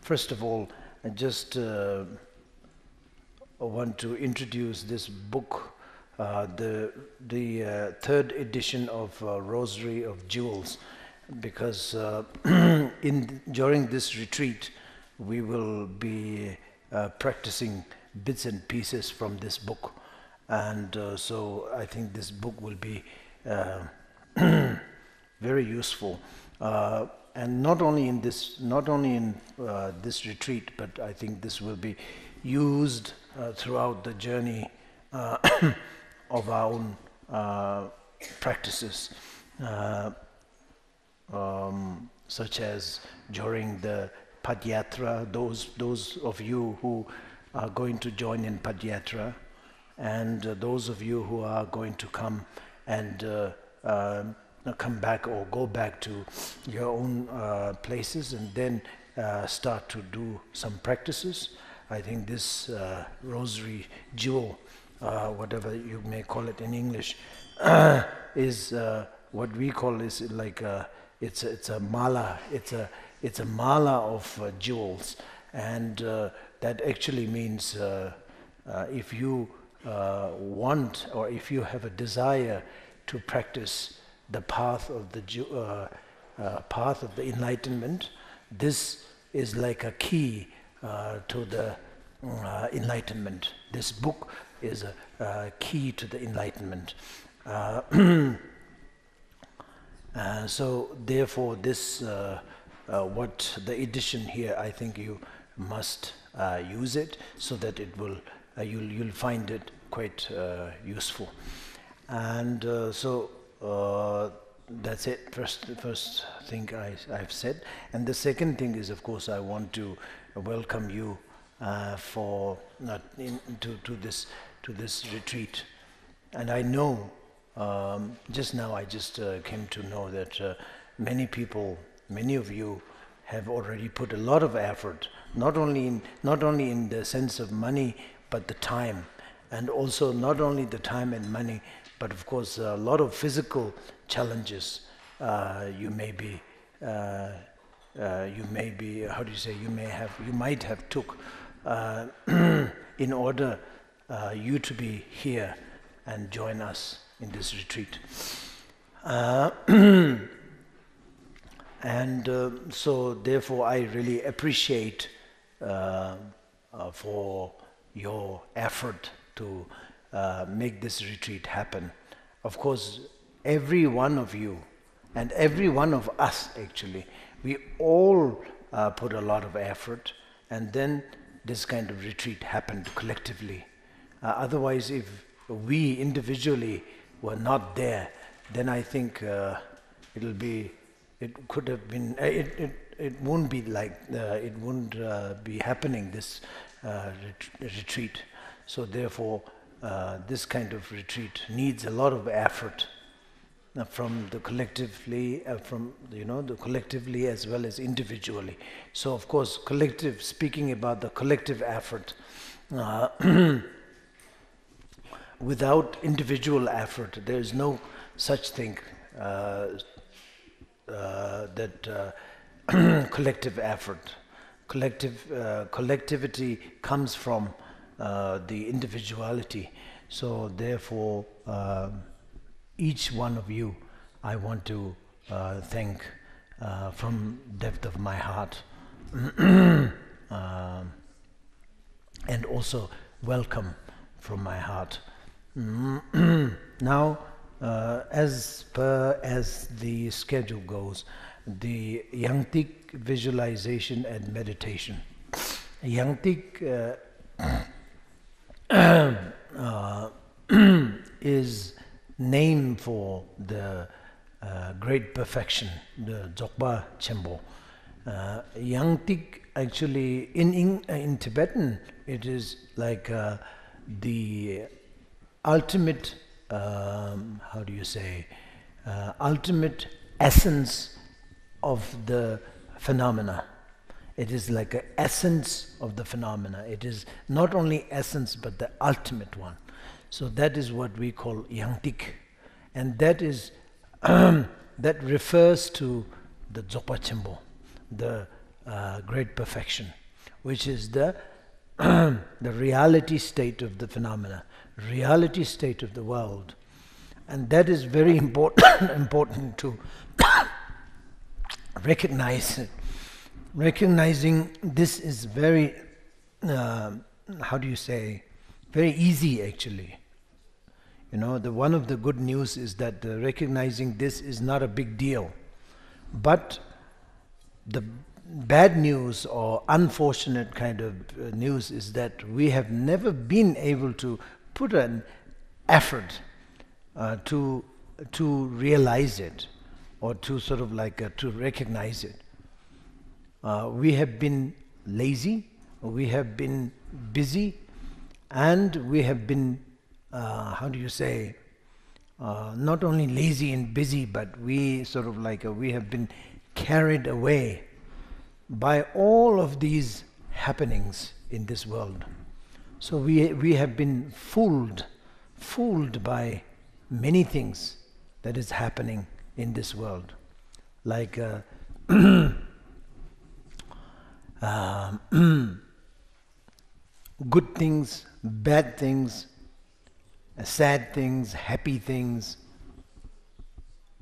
First of all, I just want to introduce this book, the third edition of Rosary of Jewels, because during this retreat we will be practicing bits and pieces from this book, and so I think this book will be very useful, and not only in this retreat, but I think this will be used throughout the journey of our own practices, such as during the Padayatra, those of you who are going to join in Padayatra, and those of you who are going to come and come back or go back to your own places and then start to do some practices. I think this rosary jewel, whatever you may call it in English, is what we call is like it's a mala. It's a mala of jewels, and that actually means if you want, or if you have a desire to practice the path of the enlightenment, this is like a key to the enlightenment. This book is a key to the enlightenment. So therefore this, what the edition here, I think you must use it so that it will, you'll find it quite useful. And so that's it. The first thing I've said. And the second thing is, of course, I want to welcome you to this retreat. And I know, just now I just came to know that many people, many of you have already put a lot of effort, not only in the sense of money, but the time, and also not only the time and money, but of course a lot of physical challenges. You might have took in order you to be here and join us in this retreat. And so therefore I really appreciate for your effort to make this retreat happen. Of course, every one of you and every one of us, actually, we all put a lot of effort, and then this kind of retreat happened collectively. Otherwise, if we individually were not there, then I think it won't be like, it won't be happening, this retreat. So therefore, this kind of retreat needs a lot of effort from the collectively, the collectively as well as individually. So of course, speaking about the collective effort, without individual effort, there is no such thing that collective effort. Collectivity comes from the individuality. So therefore, each one of you, I want to thank from depth of my heart, and also welcome from my heart. Now, as the schedule goes, the Yangti visualization and meditation. Yangti is name for the great perfection, the Dzogpa Chenpo. Yangti actually in Tibetan, it is like the ultimate, how do you say, ultimate essence of the phenomena. It is like an essence of the phenomena. It is not only essence, but the ultimate one. So that is what we call Yangti, and that is that refers to the Dzogpa Chenpo, the great perfection, which is the the reality state of the phenomena, reality state of the world. And that is very important important to recognize it. Recognizing this is very, how do you say, very easy actually. You know, the one of the good news is that recognizing this is not a big deal. But the bad news or unfortunate kind of news is that we have never been able to put an effort to realize it, or to sort of like to recognize it. We have been lazy, we have been busy, and we have been, how do you say, not only lazy and busy, but we sort of like we have been carried away by all of these happenings in this world. So we have been fooled by many things that is happening in this world, like good things, bad things, sad things, happy things,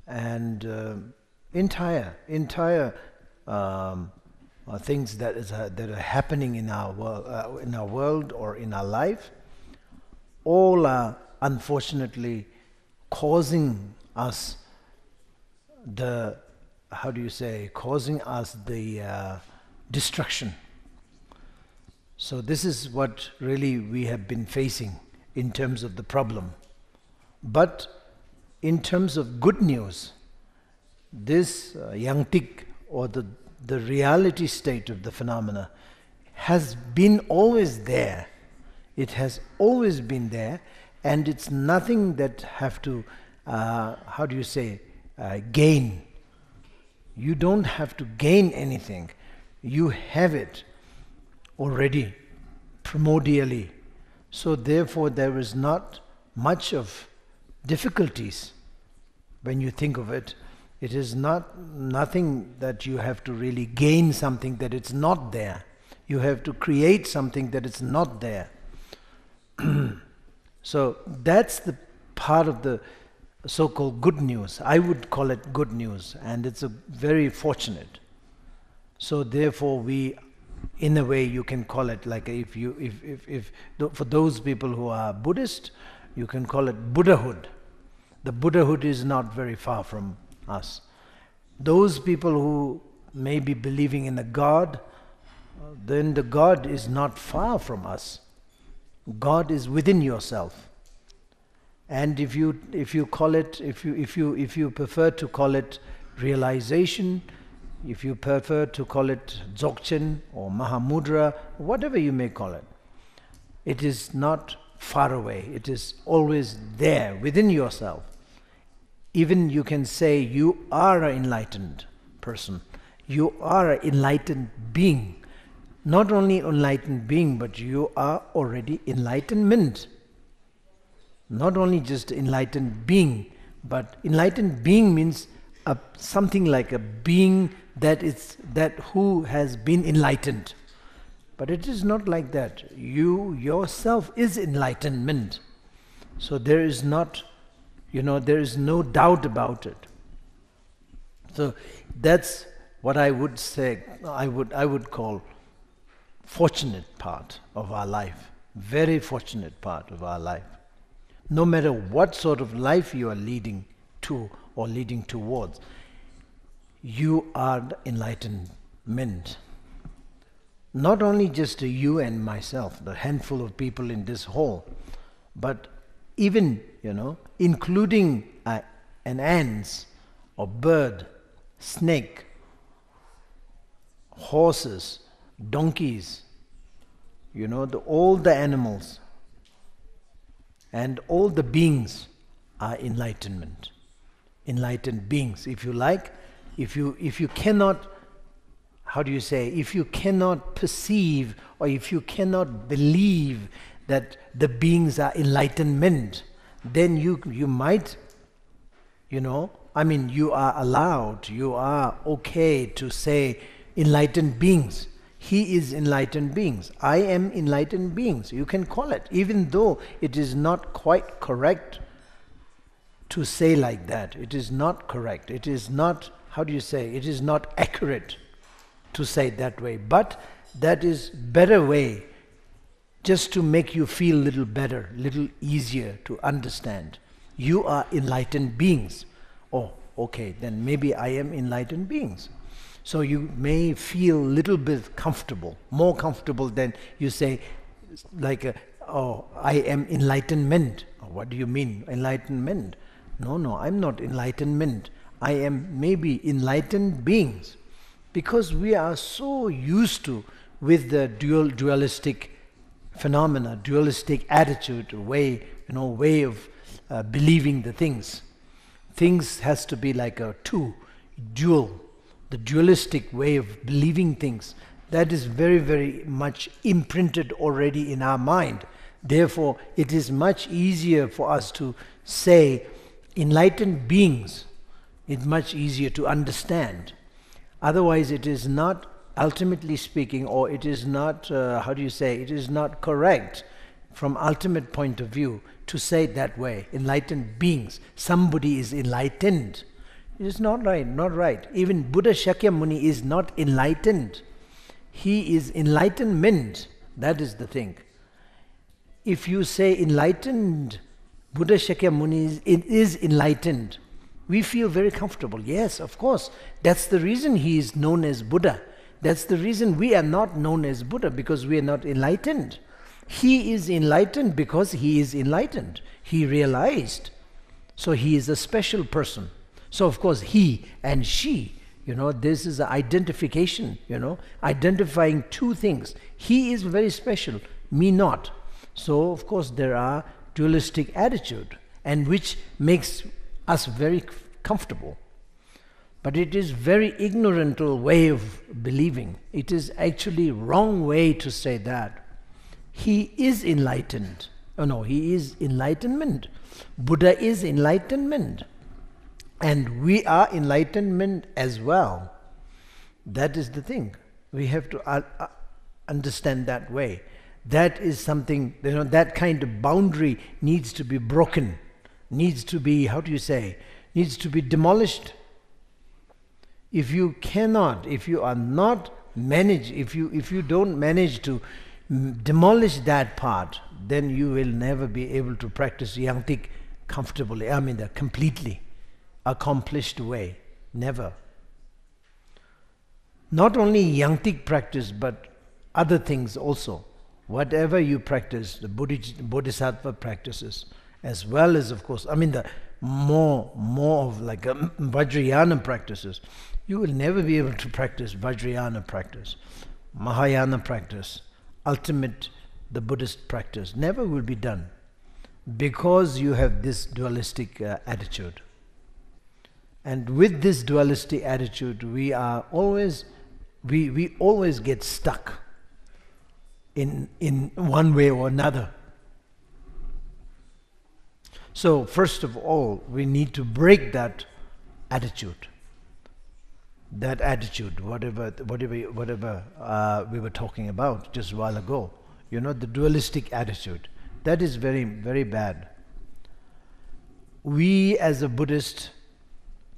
and entire things that are happening in our world or in our life, all are unfortunately causing us the, how do you say, causing us the destruction. So this is what really we have been facing in terms of the problem. But in terms of good news, this Yangti, or the reality state of the phenomena, has been always there. It has always been there, and it's nothing that have to, how do you say, gain. You don't have to gain anything. You have it already, primordially. So therefore there is not much of difficulties when you think of it. It is nothing that you have to really gain something that it's not there. You have to create something that is not there. So that's the part of the so-called good news. I would call it good news, and it's a very fortunate. So therefore we, in a way you can call it like, for those people who are Buddhist, you can call it Buddhahood. The Buddhahood is not very far from us. Those people who may be believing in a God, then the God is not far from us. God is within yourself. And if you call it, if you prefer to call it realization, if you prefer to call it Dzogchen or Mahamudra, whatever you may call it, it is not far away. It is always there within yourself. Even you can say you are an enlightened person. You are an enlightened being. Not only enlightened being, but you are already enlightenment. Not only just enlightened being, but enlightened being means something like a being that who has been enlightened. But it is not like that. You yourself is enlightenment. So there is not, there is no doubt about it. So that's what I would say, I would call fortunate part of our life. Very fortunate part of our life. No matter what sort of life you are leading to or leading towards, you are the enlightenment. Not only just you and myself, the handful of people in this hall, but even, including an ants or bird, snake, horses, donkeys, all the animals and all the beings are enlightenment, enlightened beings. If you like, if you cannot, how do you say, if you cannot perceive or if you cannot believe that the beings are enlightenment, then you might, you are allowed, you are okay to say enlightened beings. He is enlightened beings. I am enlightened beings. You can call it, even though it is not quite correct to say like that. It is not correct. It is not, how do you say, it is not accurate to say it that way. But that is better way, just to make you feel little better, little easier to understand. You are enlightened beings. Oh, okay, then maybe I am enlightened beings. So you may feel a little bit comfortable, more comfortable than you say, like, oh, I am enlightenment. What do you mean, enlightenment? No, I'm not enlightenment. I am maybe enlightened beings. Because we are so used to with the dualistic phenomena, dualistic attitude, way of believing the things. Things has to be like a dual. The dualistic way of believing things, that is very, very much imprinted already in our mind. Therefore, it is much easier for us to say enlightened beings. It's much easier to understand. Otherwise, it is not, ultimately speaking, or it is not, it is not correct from ultimate point of view to say it that way, enlightened beings. Somebody is enlightened. It is not right, not right. Even Buddha Shakyamuni is not enlightened. He is enlightenment. That is the thing. If you say enlightened, Buddha Shakyamuni is enlightened, we feel very comfortable. Yes, of course. That's the reason he is known as Buddha. That's the reason we are not known as Buddha, because we are not enlightened. He is enlightened because he is enlightened. He realized. So he is a special person. So of course he and she, this is an identification, identifying two things. He is very special, me not. So of course there are dualistic attitude, and which makes us very comfortable. But it is very ignorant way of believing. It is actually wrong way to say that. He is enlightened. Oh no, he is enlightenment. Buddha is enlightenment. And we are enlightenment as well. That is the thing. We have to understand that way. That is something, that kind of boundary needs to be broken. Needs to be, needs to be demolished. If you cannot, if you are not managed, if you don't manage to demolish that part, then you will never be able to practice Yangti comfortably, completely accomplished way. Never. Not only Yangti practice, but other things also. Whatever you practice, the Bodhisattva practices, as well as, of course, the more of like Vajrayana practices. You will never be able to practice Vajrayana practice, Mahayana practice, ultimate, the Buddhist practice. Never will be done, because you have this dualistic attitude. And with this dualistic attitude, we always get stuck in one way or another. So first of all, we need to break that attitude. That attitude, whatever we were talking about just a while ago, the dualistic attitude, that is very, very bad. We as a Buddhist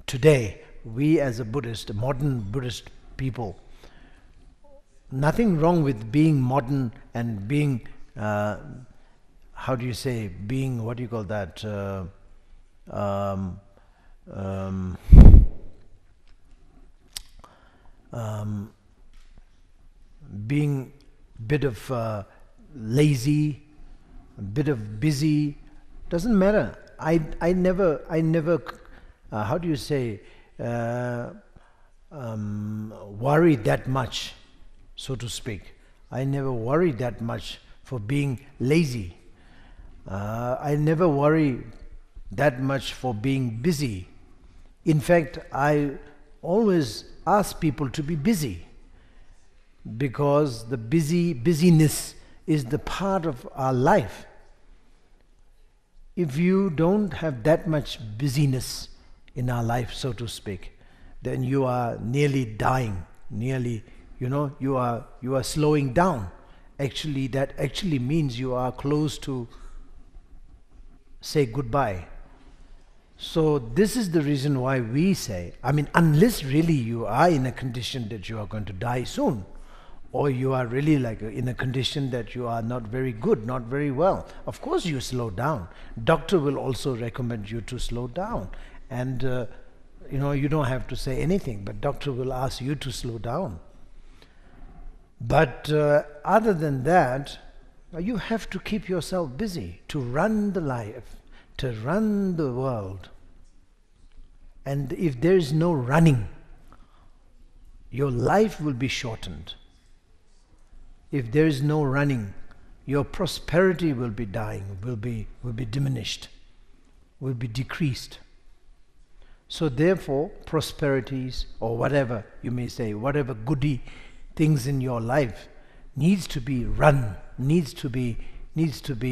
today, modern Buddhist people, nothing wrong with being modern and being, being, what do you call that, being a bit of lazy, a bit of busy, doesn't matter. I never worry that much, so to speak. I never worry that much for being lazy. I never worry that much for being busy. In fact, I always ask people to be busy, because the busyness is the part of our life. If you don't have that much busyness in our life, so to speak, then you are nearly dying. nearly, you are slowing down. Actually, that actually means you are close to say goodbye. So this is the reason why we say, unless really you are in a condition that you are going to die soon, or you are really like in a condition that you are not very good, not very well, of course you slow down. Doctor will also recommend you to slow down, and you don't have to say anything, but doctor will ask you to slow down. But other than that, you have to keep yourself busy to run the life, to run the world. And if there is no running, your life will be shortened. If there is no running, your prosperity will be dying, will be diminished, will be decreased. So therefore, prosperities, or whatever you may say, whatever goody things in your life needs to be run, needs to be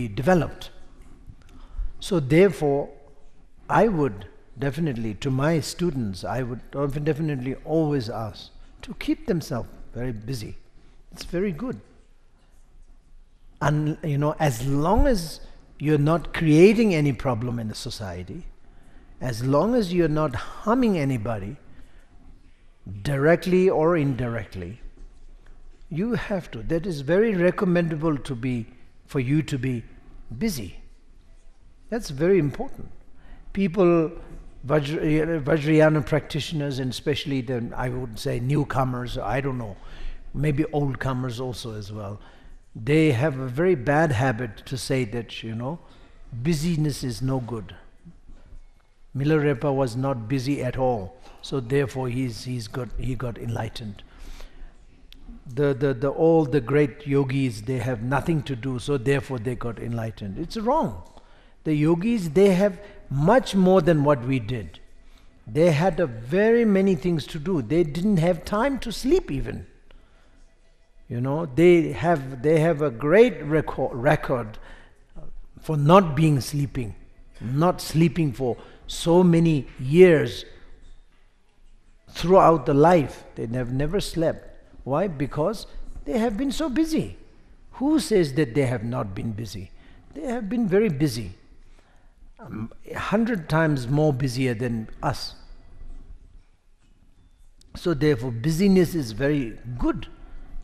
developed. So therefore, I would definitely, to my students, I would definitely always ask to keep themselves very busy. It's very good. And as long as you're not creating any problem in the society, as long as you're not harming anybody, directly or indirectly, you have to. That is very recommendable for you to be busy. That's very important. People, Vajrayana practitioners, and especially I would say newcomers, I don't know, maybe old comers also as well, they have a very bad habit to say that, busyness is no good. Milarepa was not busy at all, so therefore he got enlightened. All the great yogis, they have nothing to do, so therefore they got enlightened. It's wrong. The yogis, they have much more than what we did. They had very many things to do. They didn't have time to sleep even. They have a great record for not sleeping for so many years throughout the life. They have never slept. Why? Because they have been so busy. Who says that they have not been busy? They have been very busy. 100 times more busier than us. So therefore, busyness is very good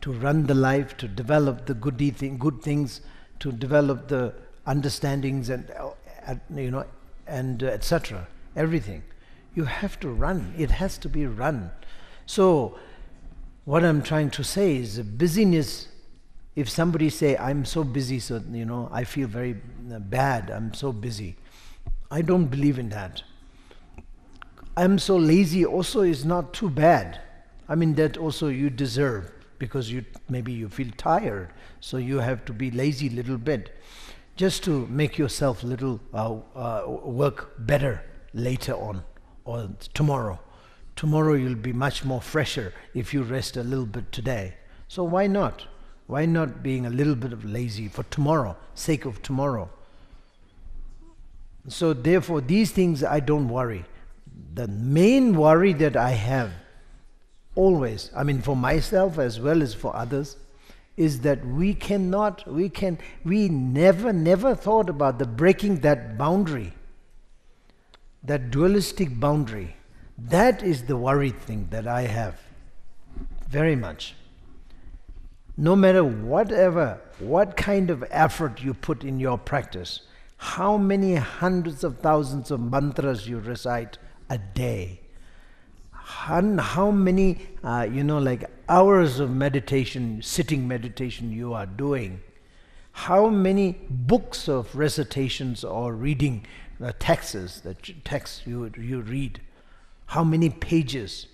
to run the life, to develop the good things, to develop the understandings and etc. Everything. You have to run. It has to be run. So what I'm trying to say is busyness. If somebody say, I'm so busy, so I feel very bad, I'm so busy. I don't believe in that. I'm so lazy also is not too bad. That also you deserve, because maybe you feel tired, so you have to be lazy a little bit, just to make yourself little work better later on, or tomorrow. Tomorrow you'll be much more fresher if you rest a little bit today. So why not? Why not being a little bit of lazy for tomorrow, sake of tomorrow? So therefore these things I don't worry. The main worry that I have always, for myself as well as for others, is that we never thought about the breaking that boundary, that dualistic boundary. That is the worried thing that I have very much. No matter what kind of effort you put in your practice, how many hundreds of thousands of mantras you recite a day, how many hours of meditation, sitting meditation you are doing, how many books of recitations or reading texts you read, how many pages.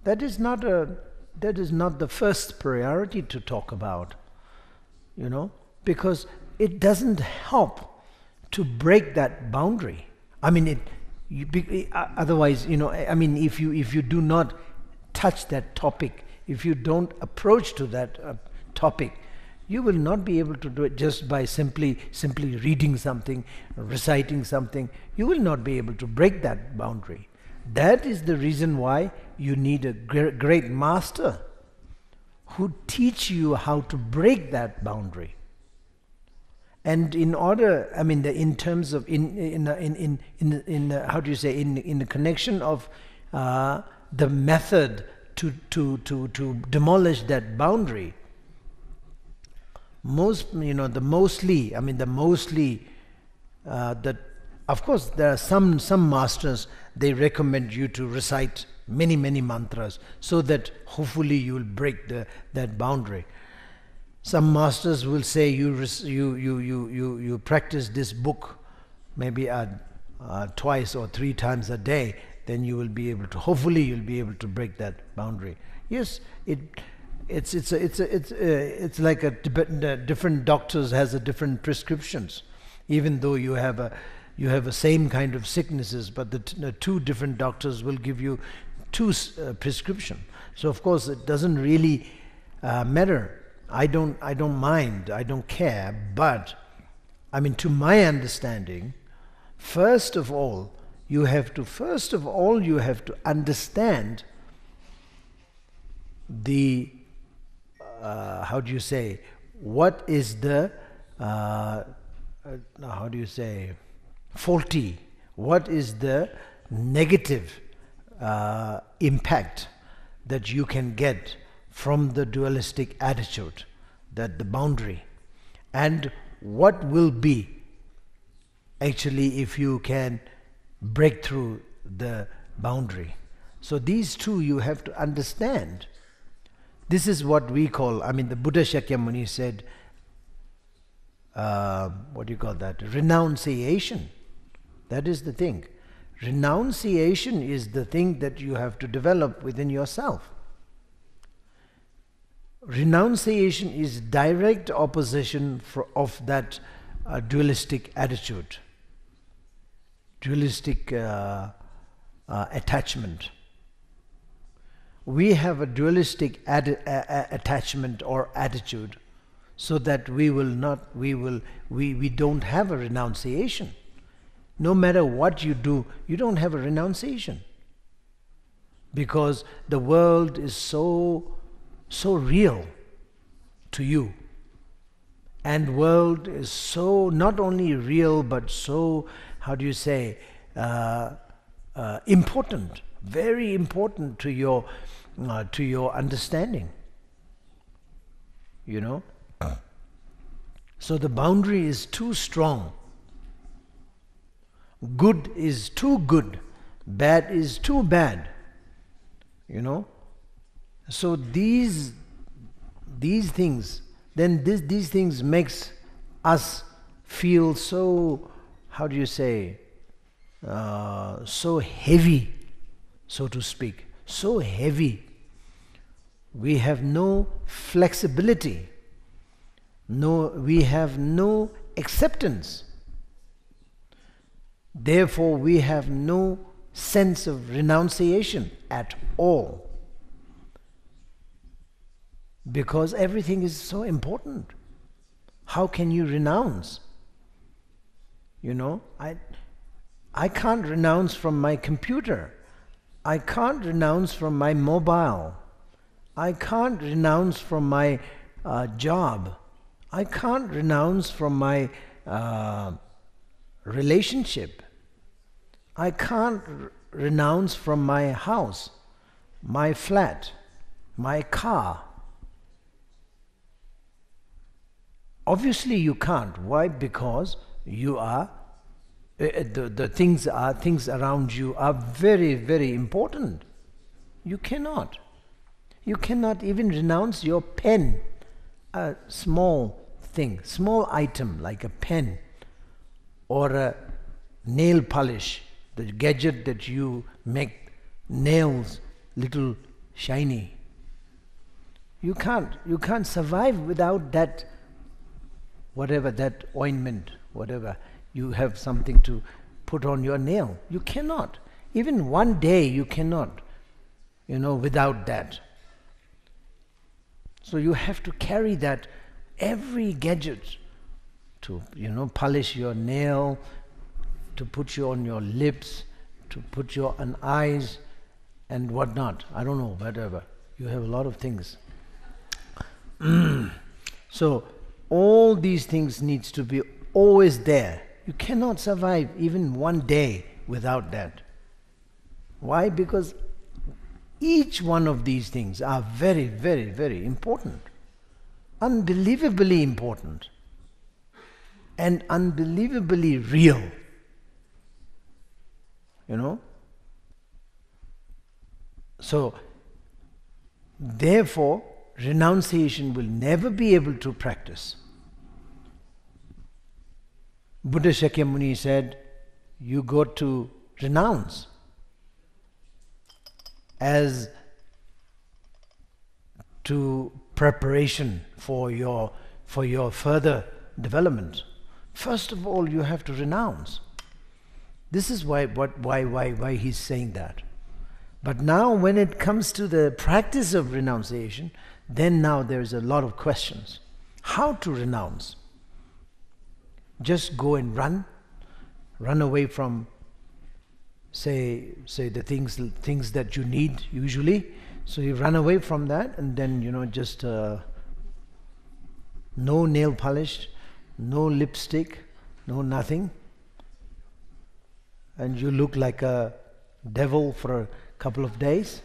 That is not the first priority to talk about, because it doesn't help to break that boundary. Otherwise, if you do not touch that topic, if you don't approach to that topic, you will not be able to do it just by simply reading something, reciting something. You will not be able to break that boundary. That is the reason why you need a great master who teach you how to break that boundary. And in order, I mean, in terms of in how do you say, in the connection of the method to demolish that boundary, that, of course, there are some masters, they recommend you to recite many mantras so that hopefully you will break that boundary. Some masters will say you practice this book maybe twice or 3 times a day, then you will be able to, hopefully you'll be able to break that boundary. Yes, it's like different doctors has a different prescriptions, even though you have a same kind of sicknesses, but the 2 different doctors will give you 2 prescription. So of course it doesn't really matter. I don't mind, I don't care, but I mean, to my understanding, first of all you have to understand the how do you say, what is the how do you say, faulty, what is the negative impact that you can get from the dualistic attitude, that the boundary, and what will be actually if you can break through the boundary. So these 2 you have to understand. This is what we call, I mean, the Buddha Shakyamuni said, what do you call that? Renunciation. That is the thing. Renunciation is the thing that you have to develop within yourself. Renunciation is direct opposition of that dualistic attitude, dualistic attachment. We have a dualistic attachment or attitude, so that we don't have a renunciation. No matter what you do, you don't have a renunciation, because the world is so real to you, and world is so not only real but so, how do you say, important, very important to your understanding, you know. So the boundary is too strong. Good is too good, bad is too bad, you know. So these things, then these things makes us feel so, how do you say, so heavy, so to speak, so heavy. We have no flexibility, we have no acceptance. Therefore we have no sense of renunciation at all, because everything is so important. How can you renounce? You know, I can't renounce from my computer, I can't renounce from my mobile, I can't renounce from my job, I can't renounce from my relationship, I can't renounce from my house, my flat, my car. Obviously you can't. Why? Because you are the things around you are very, very important. You cannot even renounce your pen, a small thing, small item like a pen or a nail polish, the gadget that you make nails little shiny. You can't survive without that, whatever, that ointment, whatever. You have something to put on your nail. You cannot. Even one day you cannot, without that. So you have to carry that, every gadget, to polish your nail, to put you on your lips, to put you on eyes, and whatnot. I don't know, whatever. You have a lot of things. So all these things needs to be always there. You cannot survive even one day without that. Why? Because each one of these things are very, very, very important. Unbelievably important. And unbelievably real. You know? So, therefore, renunciation will never be able to practice. Buddha Shakyamuni said, you got to renounce as to preparation for your further development. First of all, you have to renounce. This is why he's saying that. But now when it comes to the practice of renunciation, then now there's a lot of questions. How to renounce? Just go and run away from, say the things that you need usually. So you run away from that, and then just no nail polish, no lipstick, no nothing, and you look like a devil for a couple of days.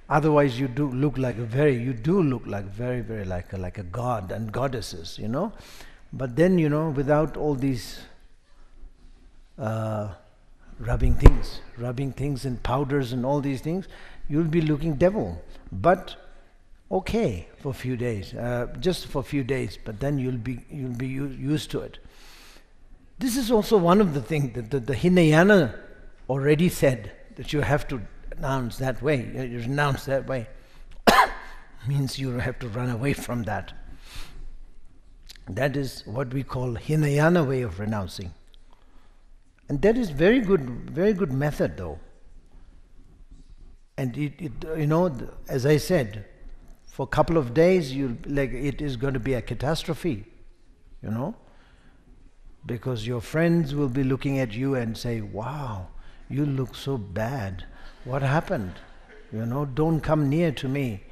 Otherwise, you do look like very, very like a god and goddesses, But then, without all these rubbing things and powders and all these things, you'll be looking devil. But okay, for a few days, just for a few days. But then you'll be used to it. This is also one of the things that the Hinayana already said, that you have to renounce that way. You renounce that way means you have to run away from that. That is what we call Hinayana way of renouncing. And that is very good method though. And as I said, for a couple of days it is going to be a catastrophe, because your friends will be looking at you and say, wow, you look so bad. What happened? Don't come near to me.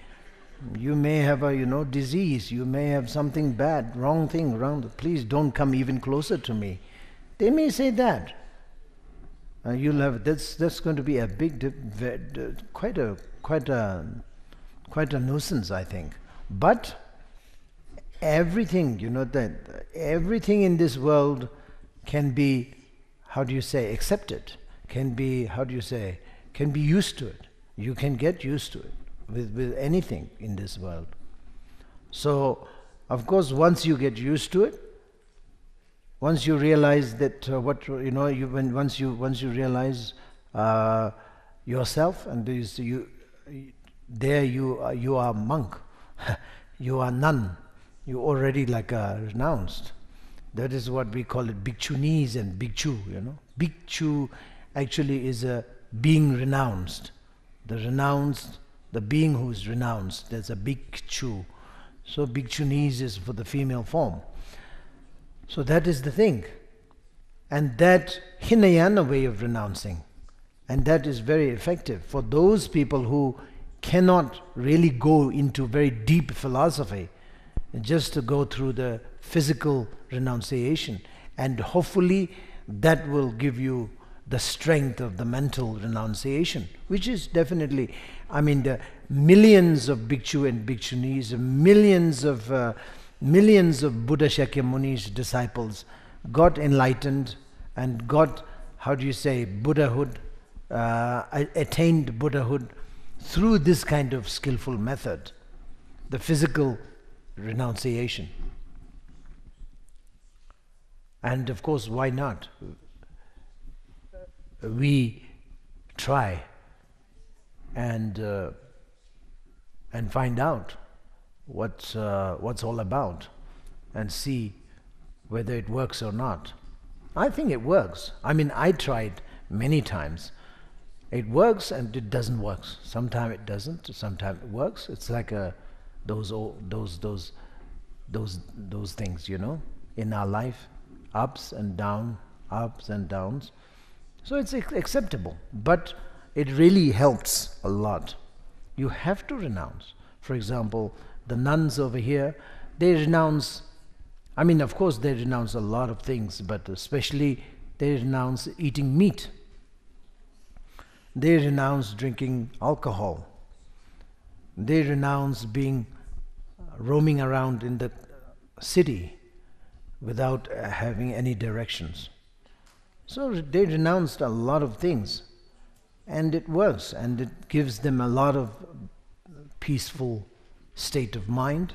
You may have a disease, you may have something bad, wrong thing, please don't come even closer to me. They may say that. You'll have that's going to be a big, quite a nuisance, I think. But everything, everything in this world can be, accepted. Can be, can be used to it. You can get used to it with anything in this world. So, of course, once you get used to it, once you realize that once you realize yourself, and you are monk, you are nun, you already renounced. That is what we call it, bhikshunis and bhikshu. Bhikshu actually is a being renounced. The being who is renounced, that's a bhikshu. So bhikshunis is for the female form. So that is the thing. And that Hinayana way of renouncing, and that is very effective for those people who cannot really go into very deep philosophy, just to go through the physical renunciation. And hopefully that will give you the strength of the mental renunciation, which is definitely, the millions of bhikshu and bhikshunis, millions of Buddha Shakyamuni's disciples got enlightened and got, Buddhahood, attained Buddhahood through this kind of skillful method, the physical renunciation. And of course, why not? We try and find out what's all about, and see whether it works or not. I think it works. I tried many times. It works and it doesn't work. Sometimes it doesn't. Sometimes it works. It's like those things, in our life, ups and downs. So it's acceptable, but it really helps a lot. You have to renounce. For example, the nuns over here, they renounce, I mean, of course they renounce a lot of things, but especially they renounce eating meat. They renounce drinking alcohol. They renounce being roaming around in the city without having any directions. So they renounced a lot of things, and it works, and it gives them a lot of peaceful state of mind.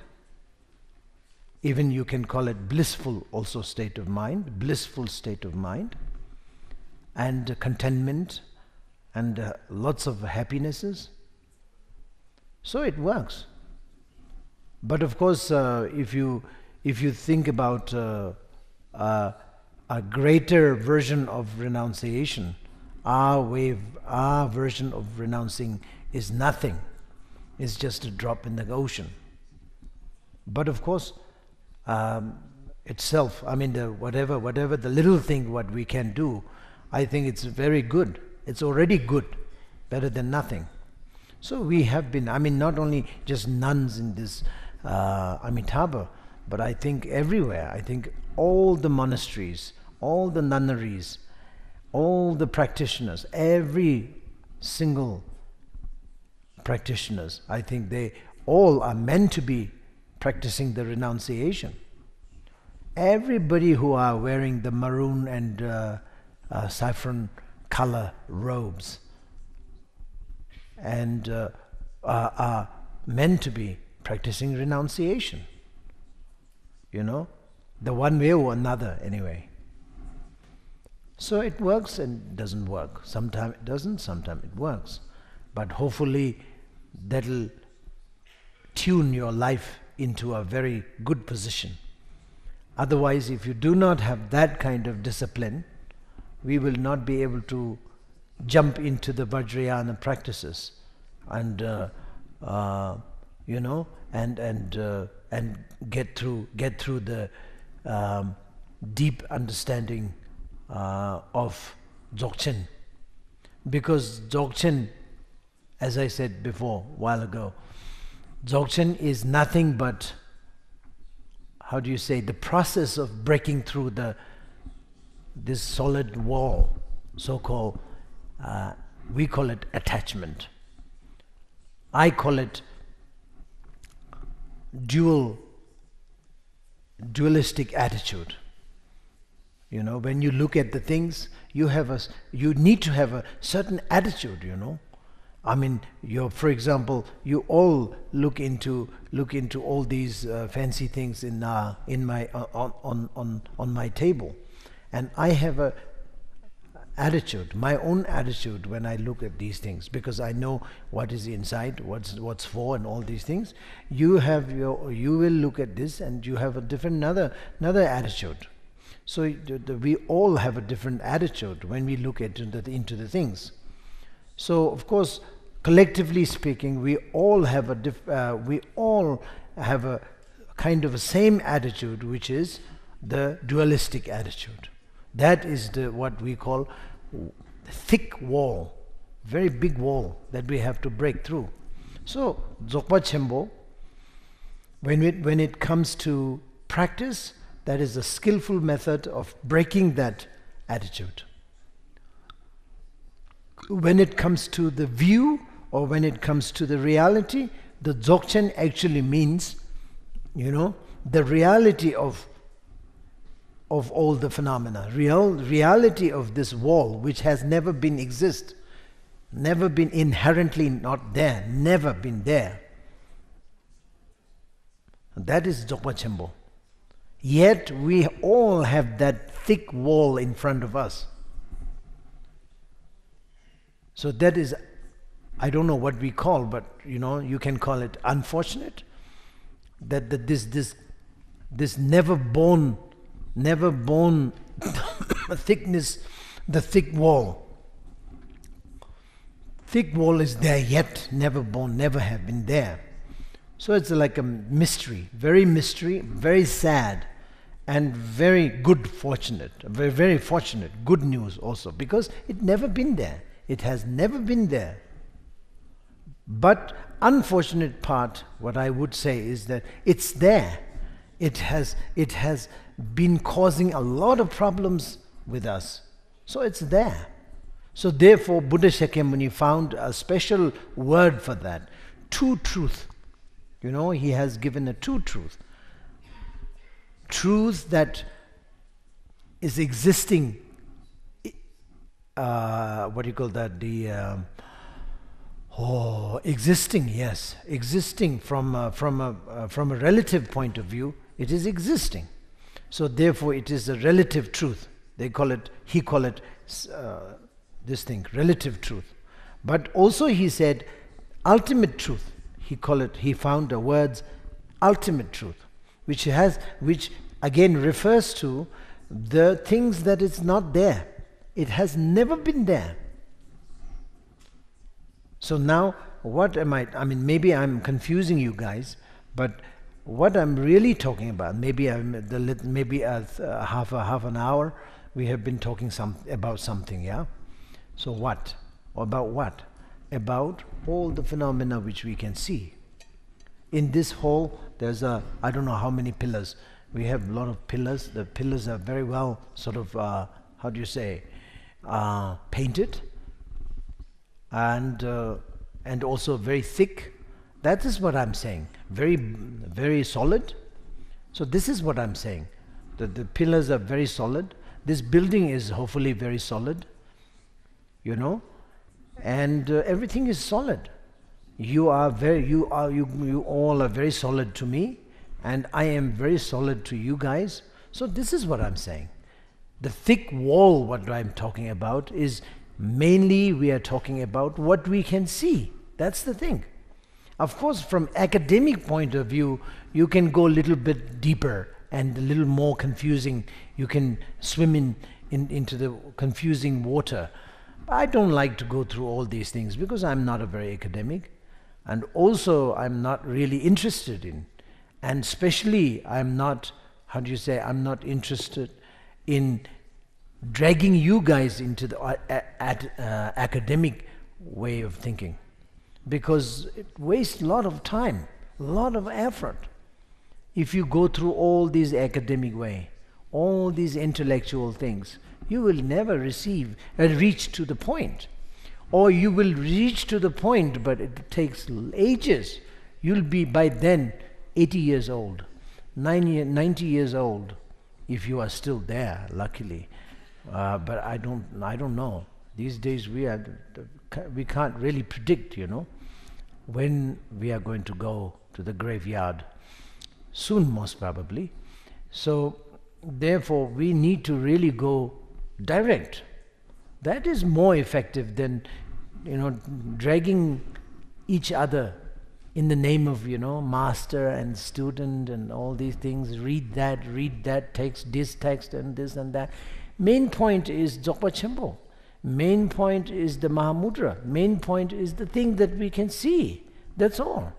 Even you can call it blissful also state of mind, blissful state of mind, and contentment, and lots of happinesses. So it works. But of course, if you think about a greater version of renunciation, our version of renouncing is nothing. It's just a drop in the ocean. But of course, itself, I mean, whatever the little thing what we can do, I think it's very good. It's already good, better than nothing. So we have been, I mean, not only just nuns in this Amitabha, but I think everywhere. I think all the monasteries, all the nunneries, all the practitioners, every single practitioners, I think they all are meant to be practicing the renunciation. Everybody who are wearing the maroon and saffron color robes and are meant to be practicing renunciation. You know, the one way or another anyway. So it works and doesn't work. Sometimes it doesn't, sometimes it works. But hopefully that'll tune your life into a very good position. Otherwise, if you do not have that kind of discipline, we will not be able to jump into the Vajrayana practices and you know, and get through the deep understanding of Dzogchen. Because Dzogchen, as I said before a while ago, Dzogchen is nothing but, how do you say, the process of breaking through this solid wall, so-called, we call it attachment. I call it dualistic attitude. You know, when you look at the things, you need to have a certain attitude, you know. I mean, for example, you all look into all these fancy things in my on my table, and I have a attitude, my own attitude when I look at these things, because I know what is inside, what's for, and all these things. You will look at this, and you have a different another attitude. So we all have a different attitude when we look into the things. So of course, collectively speaking, we all have a kind of a same attitude, which is the dualistic attitude. That is what we call thick wall, very big wall that we have to break through. So Dzogpa Chenpo, when it comes to practice, that is a skillful method of breaking that attitude. When it comes to the view, or when it comes to the reality, the Dzogchen actually means, you know, the reality of all the phenomena, reality of this wall, which has never been never been inherently not there, never been there. That is Dzogpa Chenpo. Yet we all have that thick wall in front of us. So that is, I don't know what we call, but you know, you can call it unfortunate, that this never born thickness, the thick wall. Thick wall is there, yet never born, never have been there. So it's like a mystery, very sad. and very good fortunate, very, very fortunate, good news also, because it never been there. It has never been there. But unfortunate part, what I would say is that it's there. It has been causing a lot of problems with us. So it's there. So therefore Buddha Shakyamuni found a special word for that. True truth. You know, he has given a true truth. Truth that is existing, what do you call that? Existing, yes. Existing from a relative point of view, it is existing. So therefore it is a relative truth. He call it this thing, relative truth. But also he said ultimate truth. He found the words ultimate truth, which again refers to the things that is not there. It has never been there. So now, what am I mean, maybe I'm confusing you guys, but what I'm really talking about, maybe half an hour, we have been talking about something, yeah? So what? About what? About all the phenomena which we can see. In this hall, there's I don't know how many pillars. We have a lot of pillars. The pillars are very well sort of, how do you say, painted, and also very thick. That is what I'm saying. Very, very solid. So this is what I'm saying. The pillars are very solid. This building is hopefully very solid, you know, and everything is solid. You all are very solid to me, and I am very solid to you guys. So this is what I'm saying. The thick wall, what I'm talking about, is mainly we are talking about what we can see. That's the thing. Of course, from academic point of view, you can go a little bit deeper and a little more confusing. You can swim into the confusing water. I don't like to go through all these things because I'm not a very academic, and also I'm not really interested in, and especially I'm not, how do you say, I'm not interested in dragging you guys into the academic way of thinking, because it wastes a lot of time, a lot of effort. If you go through all these academic way, all these intellectual things, you will never reach to the point. Or you will reach to the point, but it takes ages. You'll be by then 80 years old, 90 years old, if you are still there, luckily. But I don't know. These days we can't really predict, you know, when we are going to go to the graveyard. Soon, most probably. So therefore we need to really go direct. That is more effective than, you know, dragging each other in the name of, you know, master and student and all these things. Read that text, this text and this and that. Main point is Dzogpa Chenpo. Main point is the Mahamudra. Main point is the thing that we can see. That's all.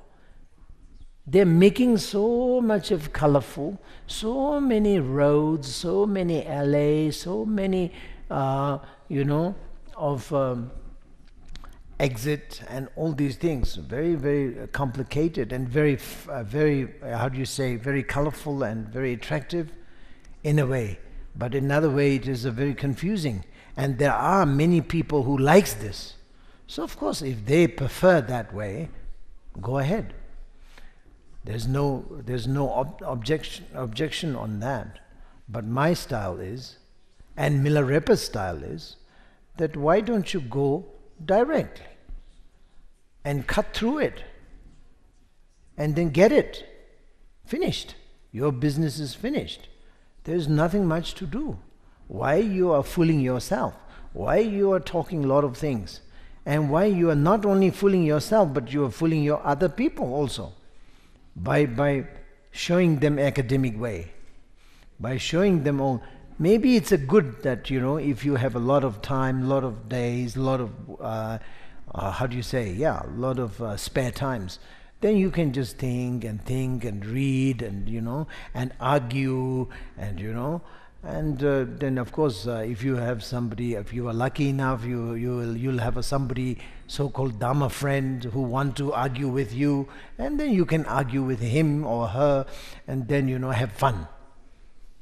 They're making so much of colorful, so many roads, so many alleys, so many, you know, of exit and all these things. Very, very complicated and very, how do you say, very colorful and very attractive in a way. But in another way, it is very confusing. And there are many people who likes this. So of course, if they prefer that way, go ahead. There's no objection on that. But my style is, and Milarepa's style is, that why don't you go directly and cut through it and then get it finished. Your business is finished. There's nothing much to do. Why you are fooling yourself? Why you are talking a lot of things? And why you are not only fooling yourself, but you are fooling your other people also. By showing them academic way, by showing them all. Maybe it's a good that, you know, if you have a lot of time, a lot of days, a lot of, how do you say, yeah, a lot of spare times, then you can just think and read and and argue and and then of course if you have somebody, if you are lucky enough, you'll have somebody so-called Dharma friend who want to argue with you, and then you can argue with him or her and then have fun.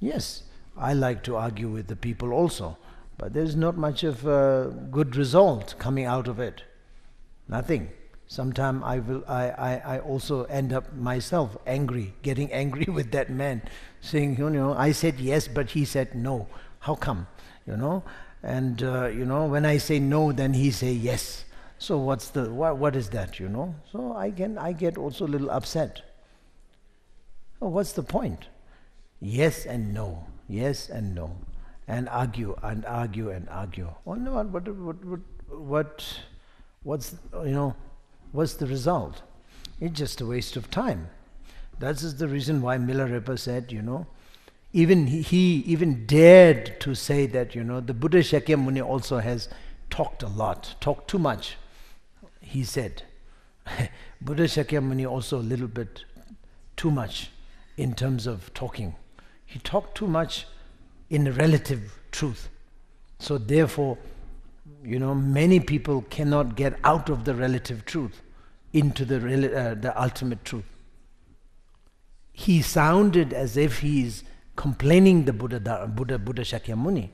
Yes, I like to argue with the people also, but there's not much of a good result coming out of it. Nothing. Sometimes I also end up myself angry, getting angry with that man, saying, I said yes, but he said no. How come? And when I say no, then he say yes. So what is that? So I get also a little upset. So what's the point? Yes and no, yes and no, and argue and argue and argue. Oh no, what's the result? It's just a waste of time. That is the reason why Milarepa said, even he even dared to say that, the Buddha Shakyamuni also has talked a lot, talked too much. He said, Buddha Shakyamuni also a little bit too much in terms of talking. He talked too much in relative truth. So therefore, many people cannot get out of the relative truth into the ultimate truth. He sounded as if he is complaining the Buddha Shakyamuni.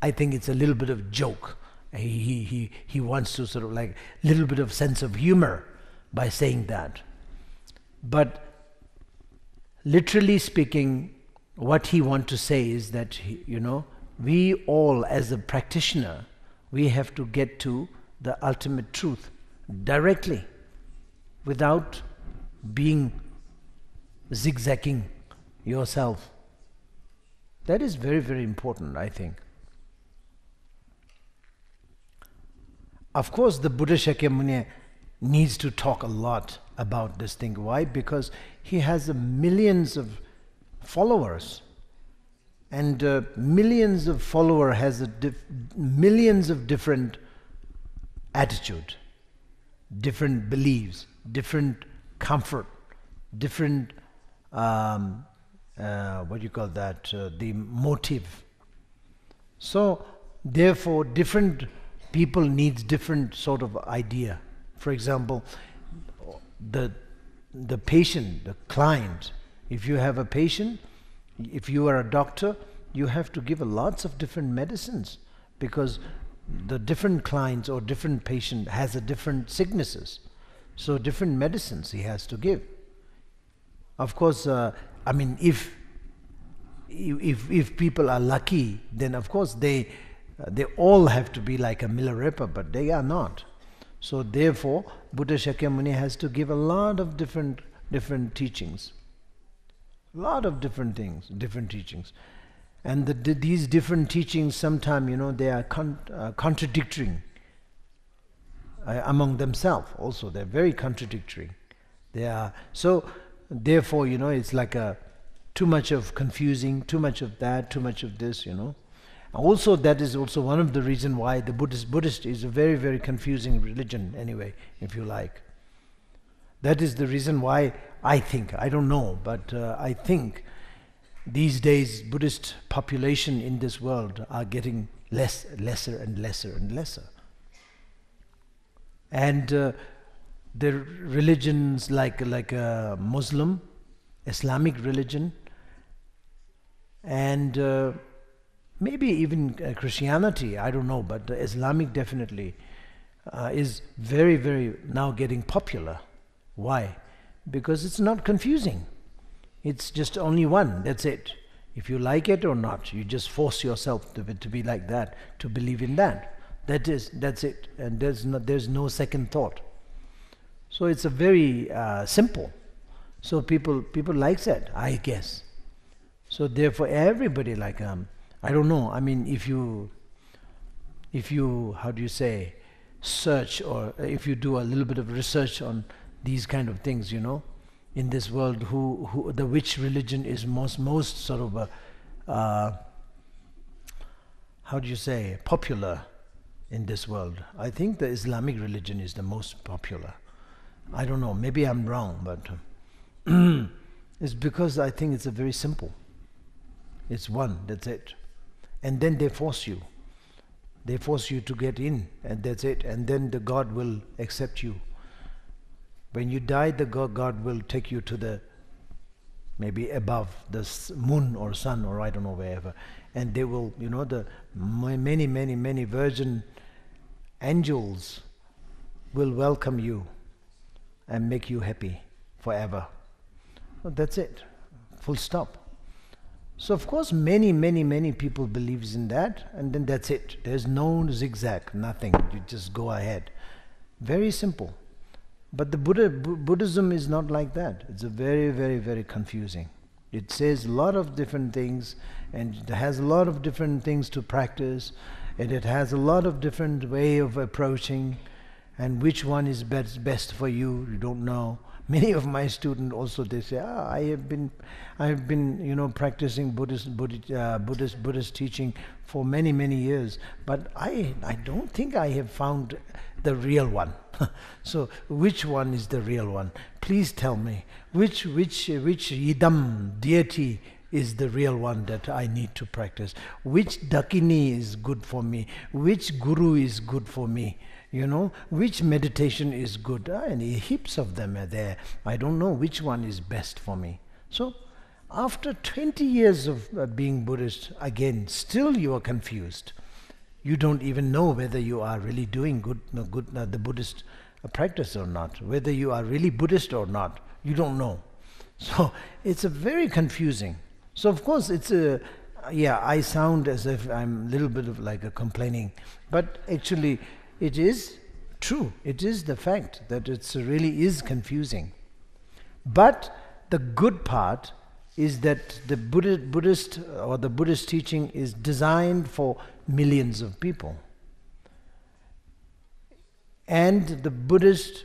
I think it's a little bit of joke. He wants to sort of like a little bit of sense of humor by saying that. But literally speaking, what he wants to say is that, we all as a practitioner, we have to get to the ultimate truth directly, without being zigzagging yourself. That is very, very important, I think. Of course, the Buddha Shakyamuni needs to talk a lot about this thing. Why? Because he has millions of followers. And millions of followers has millions of different attitude, different beliefs, different comfort, different the motive. So therefore different people needs different sort of idea. For example, the patient, the client, if you have a patient, if you are a doctor, you have to give lots of different medicines, because the different clients or different patient has a different sicknesses. So different medicines he has to give. Of course, if people are lucky, then of course they all have to be like a Milarepa, but they are not. So therefore, Buddha Shakyamuni has to give a lot of different teachings. Lot of different things, different teachings. And these different teachings sometimes, they are contradictory among themselves also. They're very contradictory. They are, so therefore, it's like too much of confusing, too much of that, too much of this, Also, that is also one of the reasons why the Buddhist is a very, very confusing religion anyway, if you like. That is the reason why I think, I don't know, but I think these days Buddhist population in this world are getting lesser and lesser and lesser. And the religions like Muslim, Islamic religion, and maybe even Christianity, I don't know, but the Islamic definitely is very, very now getting popular. Why? Because it's not confusing. It's just only one, that's it. If you like it or not, you just force yourself to be like that, to believe in that. That's it, and there's no second thought. So it's a very simple. So people likes it, I guess. So therefore everybody I don't know, if you how do you say, search, or if you do a little bit of research on these kind of things, in this world, which religion is most sort of how do you say, popular in this world? I think the Islamic religion is the most popular. I don't know, maybe I'm wrong, but it's because I think it's a very simple. It's one, that's it. And then they force you. They force you to get in, and that's it. And then the God will accept you. When you die, the God will take you to the, maybe above the moon or sun or I don't know wherever. And they will, the many virgin angels will welcome you and make you happy forever. Well, that's it. Full stop. So of course many people believes in that, and then that's it. There's no zigzag, nothing. You just go ahead. Very simple. But the Buddhism is not like that. It's a very confusing. It says a lot of different things, and it has a lot of different things to practice, and it has a lot of different way of approaching, and which one is best for you, you don't know. Many of my students also, they say, I have been practicing Buddhist teaching for many years, but I don't think I have found the real one. So which one is the real one? Please tell me which idam deity is the real one that I need to practice. Which dakini is good for me? Which guru is good for me? Which meditation is good? And heaps of them are there. I don't know which one is best for me. So after 20 years of being Buddhist, again, still you are confused. You don't even know whether you are really doing the Buddhist practice or not, whether you are really Buddhist or not. You don't know. So it's a very confusing. So of course it's I sound as if I'm a little bit of like a complaining, but actually it is true. It is the fact that it really is confusing. But the good part is that the Buddhist or the Buddhist teaching is designed for millions of people. And the Buddhist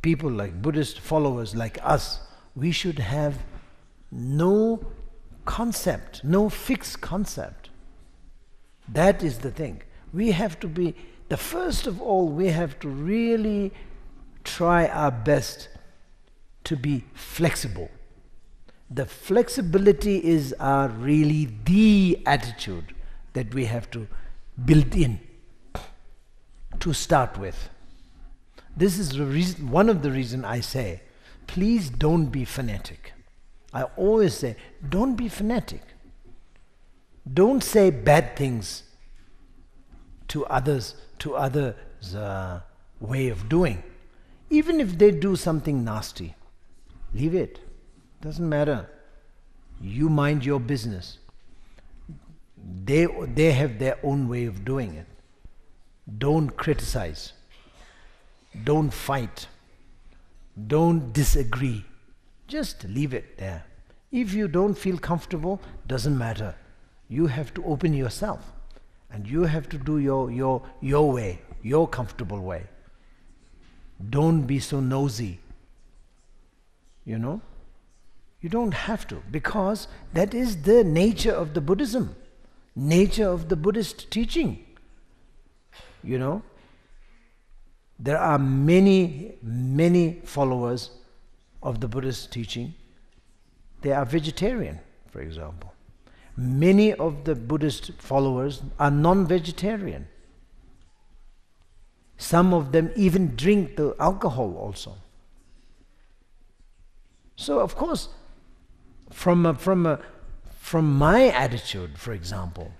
people, like Buddhist followers like us, we should have no concept, no fixed concept. That is the thing. We have to be, first of all, we have to really try our best to be flexible. The flexibility is really the attitude that we have to build in to start with. This is one of the reasons I say, please don't be fanatic. I always say, don't be fanatic. Don't say bad things to others' way of doing. Even if they do something nasty, leave it. Doesn't matter. You mind your business. They have their own way of doing it. Don't criticize. Don't fight. Don't disagree. Just leave it there. If you don't feel comfortable, doesn't matter. You have to open yourself. And you have to do your way, your comfortable way. Don't be so nosy. You don't have to, because that is the nature of the Buddhism, nature of the Buddhist teaching. There are many followers of the Buddhist teaching. They are vegetarian, for example. Many of the Buddhist followers are non-vegetarian. Some of them even drink the alcohol also. So of course, from my attitude, for example,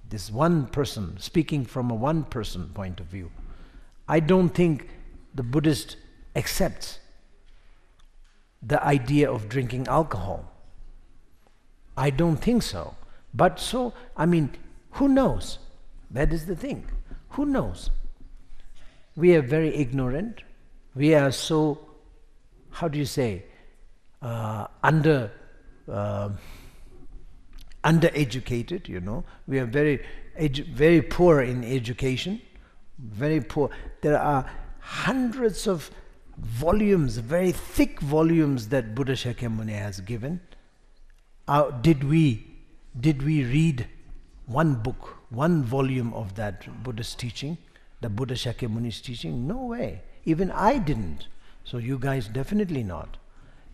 this one person, speaking from a one person point of view, I don't think the Buddhist accepts the idea of drinking alcohol. I don't think so. But who knows? That is the thing. Who knows? We are very ignorant. We are so, undereducated, We are very poor in education. Very poor. There are hundreds of volumes, very thick volumes that Buddha Shakyamuni has given. Did we read one book, one volume of that Buddhist teaching, the Buddha Shakyamuni's teaching? No way. Even I didn't. So you guys definitely not.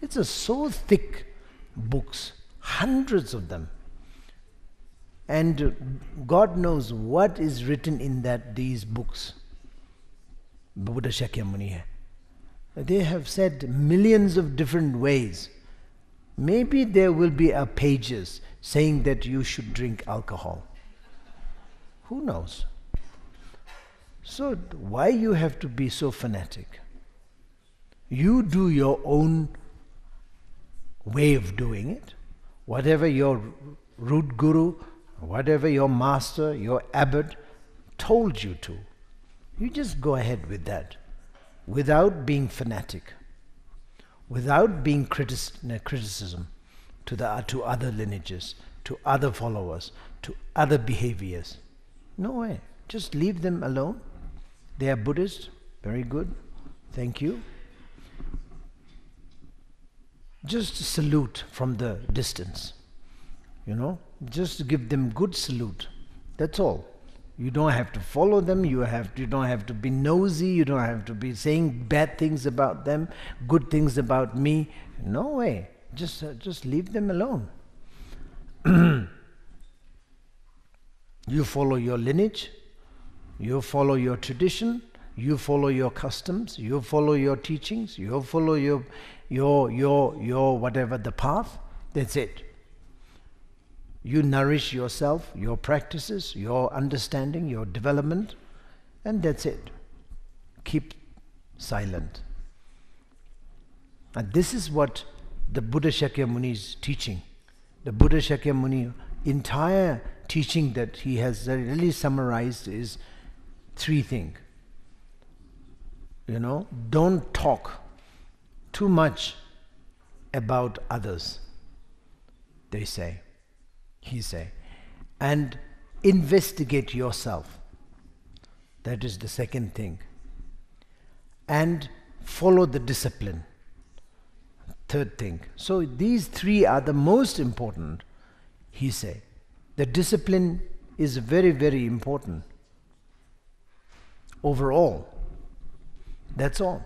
It's a so thick books, hundreds of them. And God knows what is written in these books. Buddha Shakyamuni hai. They have said millions of different ways. Maybe there will be pages saying that you should drink alcohol. Who knows? So why you have to be so fanatic? You do your own way of doing it. Whatever your root guru, whatever your master, your abbot told you to, you just go ahead with that, without being fanatic, without being criticism to other lineages, to other followers, to other behaviors. No way. Just leave them alone. They are Buddhist. Very good. Thank you. Just salute from the distance. Just give them good salute. That's all. You don't have to follow them. You don't have to be nosy. You don't have to be saying bad things about them, good things about me. No way. Just leave them alone. You follow your lineage. You follow your tradition. You follow your customs. You follow your teachings. You follow your whatever the path. That's it. You nourish yourself, your practices, your understanding, your development, and that's it. Keep silent. And this is what the Buddha Shakyamuni is teaching. The Buddha Shakyamuni entire teaching that he has really summarized is 3 things. Don't talk too much about others, they say. He say, and investigate yourself. That is the second thing. And follow the discipline. Third thing. So these 3 are the most important, he say. The discipline is very, very important. Overall. That's all.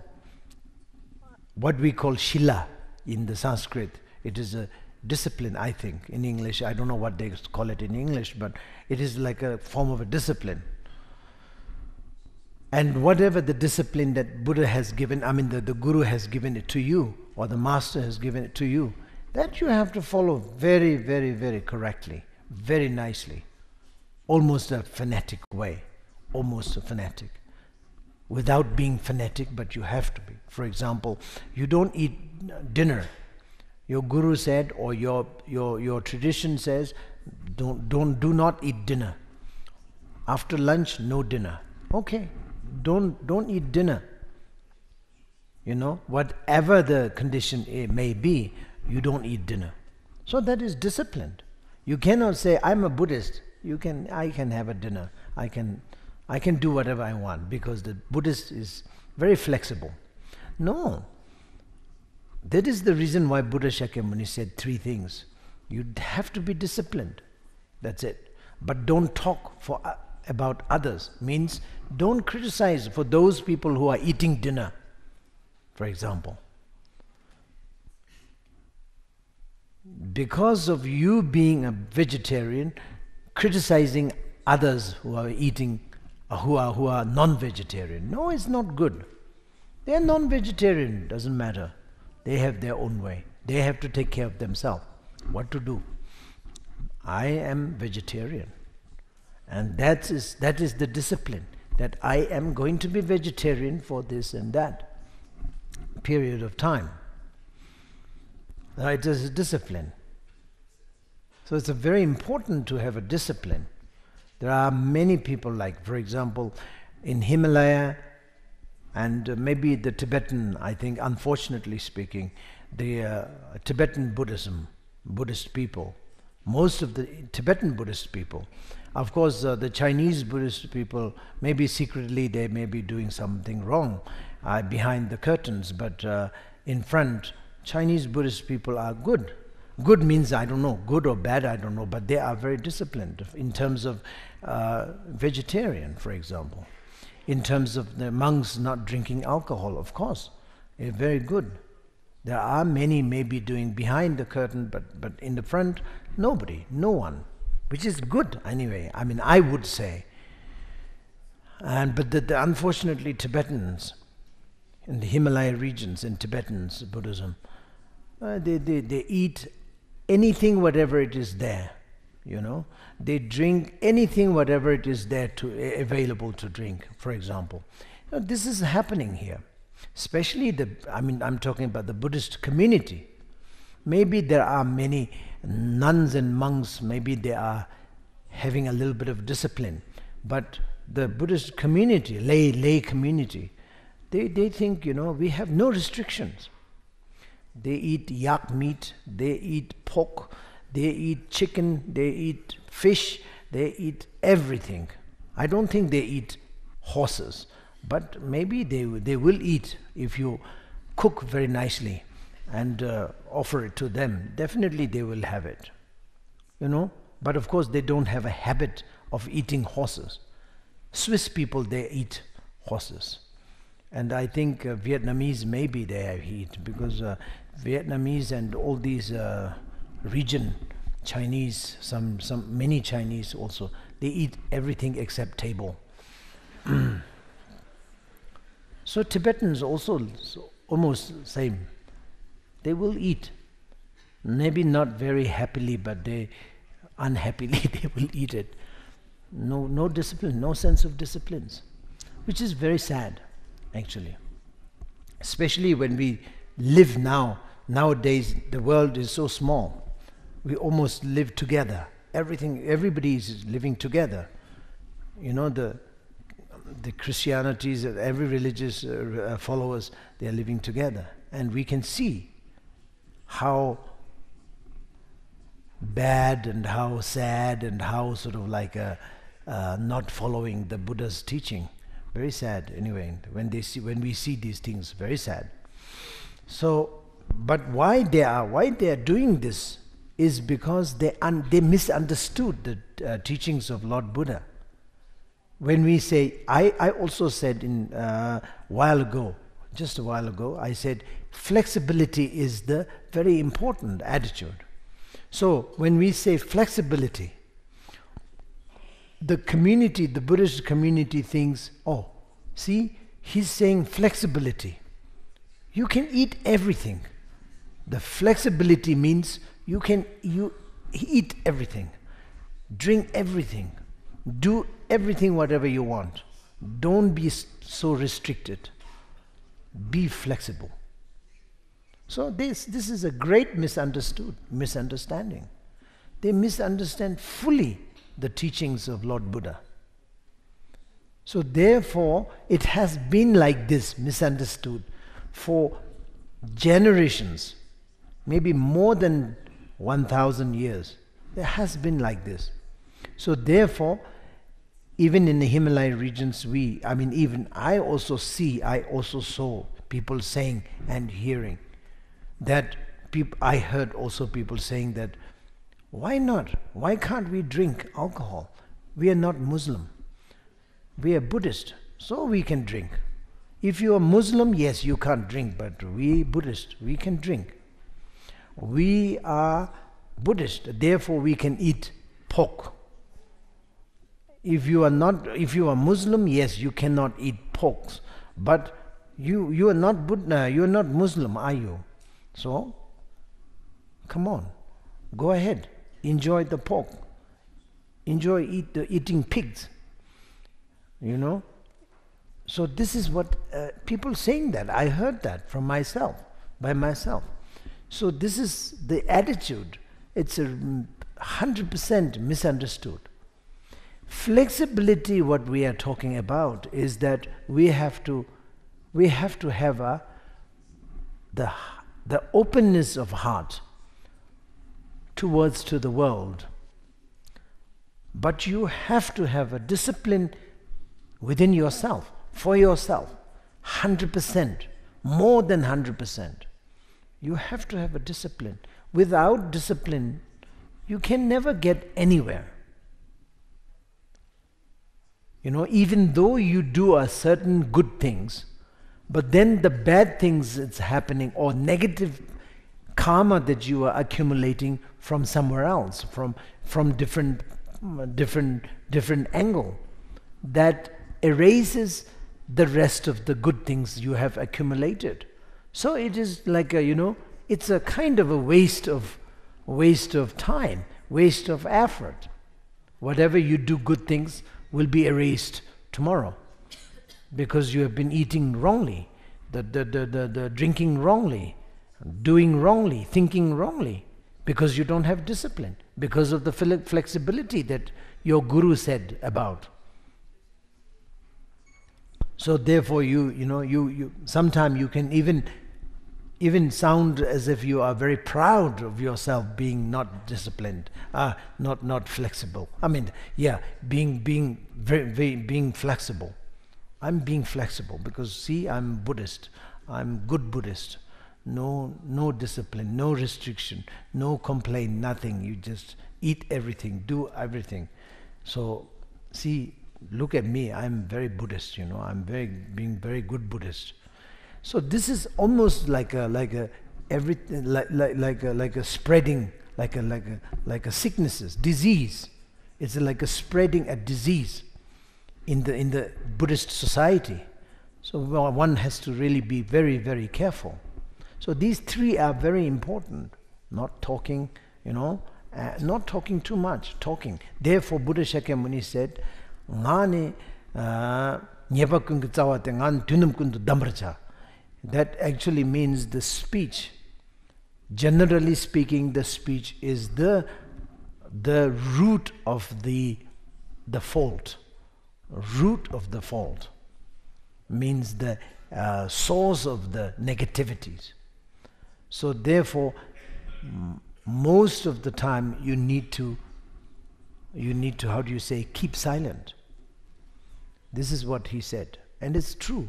What we call shila in the Sanskrit, it is a discipline, I think, in English. I don't know what they call it in English, but it is like a form of a discipline. And whatever the discipline that Buddha has given, the Guru has given it to you, or the Master has given it to you, that you have to follow very, very, very correctly, very nicely. Almost a fanatic way. Almost a fanatic. Without being fanatic, but you have to be. For example, you don't eat dinner. Your guru said, or your tradition says, do not eat dinner. After lunch, no dinner. Okay, don't eat dinner. Whatever the condition may be, you don't eat dinner. So that is disciplined. You cannot say, I'm a Buddhist. I can have a dinner. I can do whatever I want, because the Buddhist is very flexible. No. That is the reason why Buddha Shakyamuni said 3 things. You have to be disciplined. That's it. But don't talk about others. Means don't criticize for those people who are eating dinner, for example. Because of you being a vegetarian, criticizing others who are eating, who are non-vegetarian. No, it's not good. They are non-vegetarian, doesn't matter. They have their own way. They have to take care of themselves. What to do? I am vegetarian. And that is the discipline. That I am going to be vegetarian for this and that period of time. Now it is a discipline. So it's very important to have a discipline. There are many people, like, for example, in Himalaya, and maybe the Tibetan, I think, unfortunately speaking, the Tibetan Buddhist people, most of the Tibetan Buddhist people, of course the Chinese Buddhist people, maybe secretly they may be doing something wrong behind the curtains, but in front, Chinese Buddhist people are good. Good means, I don't know, good or bad, I don't know, but they are very disciplined in terms of vegetarian, for example. In terms of the monks not drinking alcohol, of course, very good. There are many maybe doing behind the curtain, but in the front, nobody, no one, which is good anyway. I mean, I would say. But unfortunately, Tibetans, in the Himalaya regions, in Tibetans, Buddhism, they eat anything, whatever it is there, you know. They drink anything, whatever it is there available to drink, for example. This is happening here. Especially I'm talking about the Buddhist community. Maybe there are many nuns and monks, maybe they are having a little bit of discipline. But the Buddhist community, lay community, they think, you know, we have no restrictions. They eat yak meat, they eat pork, they eat chicken, they eat fish, they eat everything. I don't think they eat horses, but maybe they will eat if you cook very nicely and offer it to them. Definitely they will have it, you know. But of course they don't have a habit of eating horses. Swiss people, they eat horses. And I think Vietnamese maybe they eat, because Vietnamese and all these region Chinese, many Chinese also, they eat everything except table. So Tibetans also almost same. They will eat, maybe not very happily, but they unhappily they will eat it. No discipline, no sense of disciplines, which is very sad, actually. Especially when we live nowadays, the world is so small. We almost live together. Everybody is living together. You know, the Christianities, every religious followers, they are living together. And we can see how bad and how sad and how sort of like not following the Buddha's teaching. Very sad, anyway. When we see these things, very sad. So, but why they are doing this is because they misunderstood the teachings of Lord Buddha. When we say, I also said just a while ago, I said flexibility is the very important attitude. So when we say flexibility, the community, the Buddhist community thinks, oh, see, he's saying flexibility. You can eat everything. The flexibility means you eat everything, drink everything, do everything whatever you want. Don't be so restricted. Be flexible. So this is a great misunderstanding. They misunderstand fully the teachings of Lord Buddha. So therefore, it has been like this, misunderstood, for generations, maybe more than 1,000 years. It has been like this. So therefore, even in the Himalaya regions, I also saw people saying and hearing that I heard also people saying that, why not? Why can't we drink alcohol? We are not Muslim. We are Buddhist, so we can drink. If you are Muslim, yes, you can't drink, but we Buddhist, we can drink. We are Buddhist, therefore we can eat pork. If you are Muslim, yes, you cannot eat pork. But you are not Buddha, you are not Muslim, are you? So, come on, go ahead, enjoy the pork, enjoy eating pigs, you know. So this is what people saying that. I heard that from by myself. So this is the attitude. It's 100% misunderstood. Flexibility, what we are talking about, is that we have to have the openness of heart towards to the world. But you have to have a discipline within yourself, for yourself, 100%, more than 100%. You have to have a discipline. Without discipline, you can never get anywhere. Even though you do a certain good things, but then the bad things that's happening or negative karma that you are accumulating from somewhere else, from different angle, that erases the rest of the good things you have accumulated. So it is like it's a kind of a waste of time, waste of effort. Whatever you do good things will be erased tomorrow because you have been eating wrongly, the drinking wrongly, doing wrongly, thinking wrongly, because you don't have discipline, because of the flexibility that your guru said about. So therefore you sometimes you can even sound as if you are very proud of yourself being not disciplined, not flexible. Being flexible. I'm being flexible because see, I'm Buddhist. I'm good Buddhist. No discipline, no restriction, no complaint, nothing. You just eat everything, do everything. So see, look at me. I'm very Buddhist. I'm being very good Buddhist. So this is almost like a spreading, like a sicknesses, disease. It's like a spreading a disease in the Buddhist society. So one has to really be very, very careful. So these three are very important. Not talking, not talking too much. Talking. Therefore, Buddha Shakyamuni said, "Ngani nyepa kungu tsawate ngan tunum kundu damracha." That actually means the speech. Generally speaking, the speech is the root of the fault. Root of the fault means the source of the negativities. So therefore, most of the time you need to, how do you say, keep silent. This is what he said, and it's true.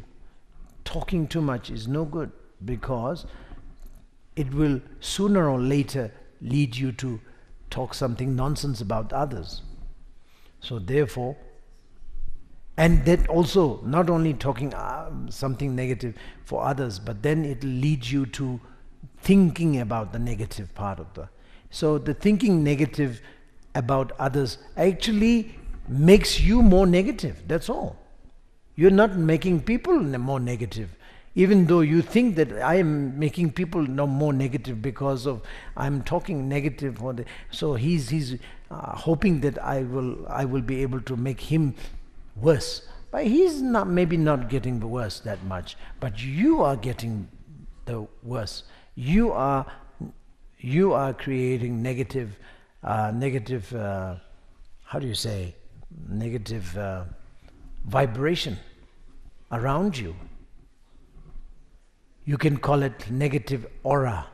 Talking too much is no good, because it will sooner or later lead you to talk something nonsense about others. So therefore, and that also, not only talking something negative for others, but then it leads you to thinking about the negative part of the. So the thinking negative about others actually makes you more negative, that's all. You're not making people more negative, even though you think that I am making people more negative because of I'm talking negative. So he's hoping that I will be able to make him worse. But he's maybe not getting the worse that much, but you are getting the worse. You are creating negative, how do you say, negative vibration around you. You can call it negative aura.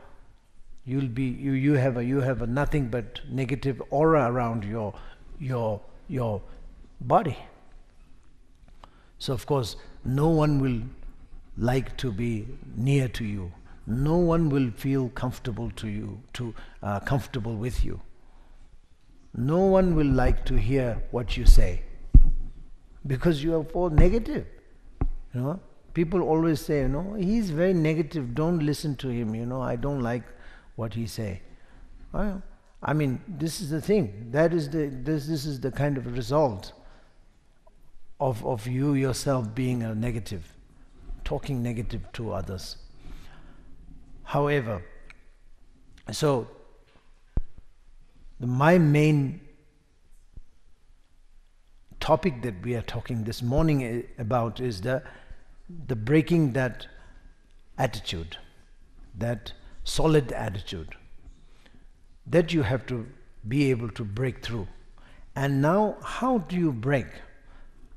You have a nothing but negative aura around your body. So of course, no one will like to be near to you. No one will feel comfortable to you, comfortable with you. No one will like to hear what you say, because you are all negative. People always say, he's very negative, don't listen to him, I don't like what he say. This is the thing. This is the kind of result of you yourself being a negative, talking negative to others. However, so my main topic that we are talking this morning about is the breaking that attitude, that solid attitude, that you have to be able to break through. And now, how do you break?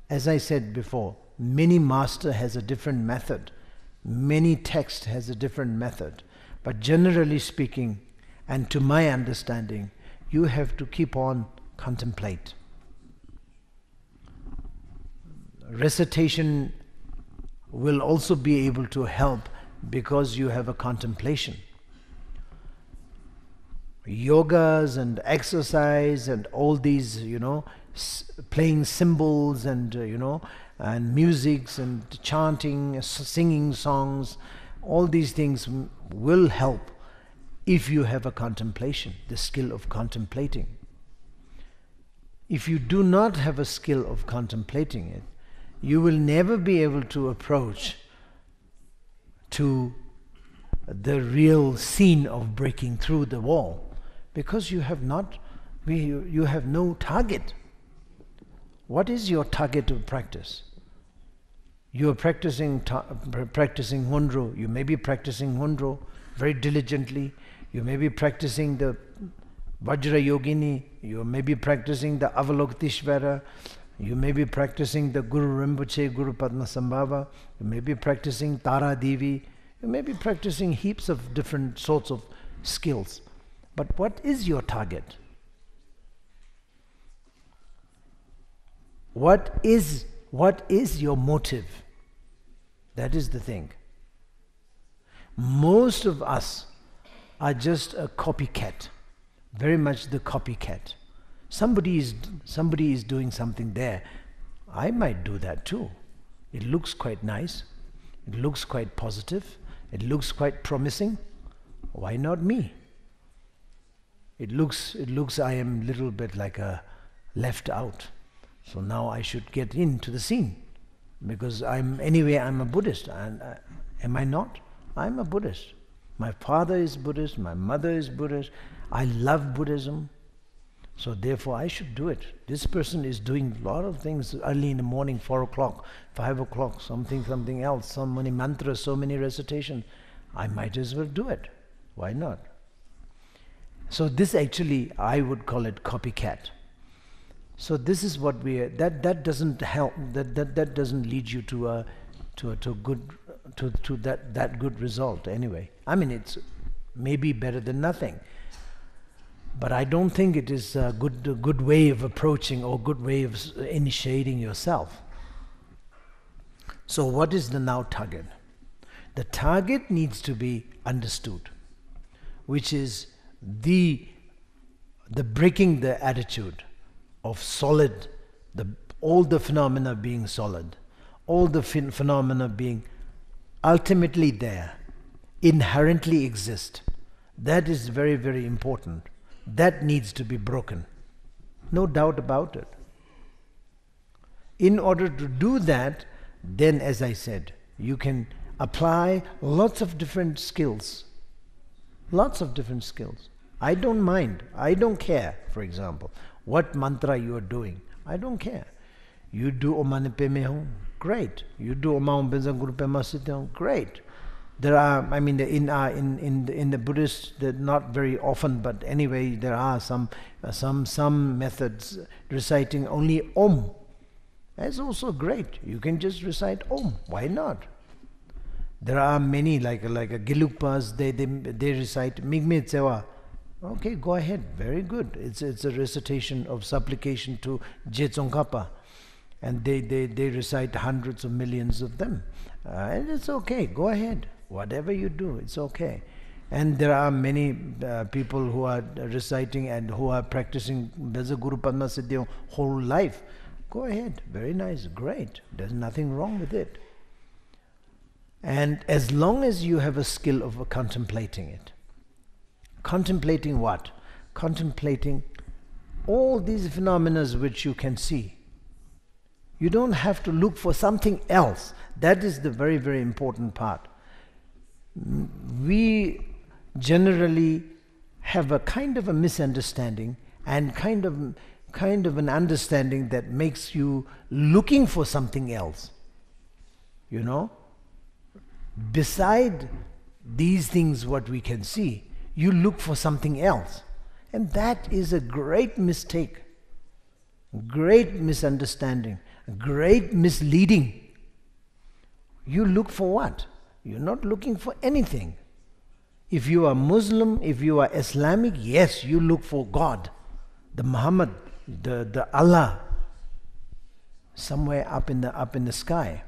As I said before, many master has a different method, many text has a different method, but generally speaking, and to my understanding, you have to keep on contemplate. Recitation will also be able to help because you have a contemplation. yogas and exercise and all these, playing cymbals and, and musics and chanting, singing songs, all these things will help if you have a contemplation, the skill of contemplating. If you do not have a skill of contemplating it, you will never be able to approach to the real scene of breaking through the wall, because you have no target. What is your target of practice? You are practicing Hundro. You may be practicing Hundro very diligently. You may be practicing the Vajra Yogini. You may be practicing the Avalokiteshvara. You may be practicing the Guru Rinpoche, Guru Padmasambhava. You may be practicing Tara Devi. You may be practicing heaps of different sorts of skills. But what is your target? What is your motive? That is the thing. Most of us are just a copycat, very much the copycat. Somebody is doing something there. I might do that too. It looks quite nice. It looks quite positive. It looks quite promising. Why not me? It looks I am a little bit like a left out. So now I should get into the scene, because I'm a Buddhist. And am I not? I'm a Buddhist. My father is Buddhist, my mother is Buddhist. I love Buddhism. So therefore I should do it. This person is doing a lot of things early in the morning, 4 o'clock, 5 o'clock, something else, so many mantras, so many recitations. I might as well do it. Why not? So this actually, I would call it copycat. So this is what that doesn't help, that doesn't lead you to that good result anyway. I mean, it's maybe better than nothing. But I don't think it is a good way of approaching or good way of initiating yourself. So what is the now target? The target needs to be understood, which is the breaking the attitude of solid, all the phenomena being solid, all the phenomena being ultimately there, inherently exist. That is very, very important. That needs to be broken. No doubt about it. In order to do that, then as I said, you can apply lots of different skills. Lots of different skills. I don't mind. I don't care, for example, what mantra you are doing. I don't care. You do Om Mani Padme Hum, great. You do Om Mani Padme Hum, great. There are, I mean, in the Buddhist, not very often, but anyway, there are some methods reciting only Om. That's also great. You can just recite Om. Why not? There are many like a Gelugpas. They recite Migme Tsewa. Okay, go ahead. Very good. It's a recitation of supplication to Je Tsongkhapa, and they recite hundreds of millions of them, and it's okay. Go ahead. Whatever you do, it's okay. And there are many people who are reciting and who are practicing Beza Guru Padma Siddhi whole life. Go ahead. Very nice. Great. There's nothing wrong with it. And as long as you have a skill of contemplating it. Contemplating what? Contemplating all these phenomena which you can see. You don't have to look for something else. That is the very, very important part. We generally have a kind of a misunderstanding and kind of an understanding that makes you looking for something else. You know? Beside these things what we can see, you look for something else. And that is a great mistake, great misunderstanding, great misleading. You look for what? You're not looking for anything. If you are Muslim, if you are Islamic, yes, you look for God, the Muhammad, the Allah, somewhere up in the sky.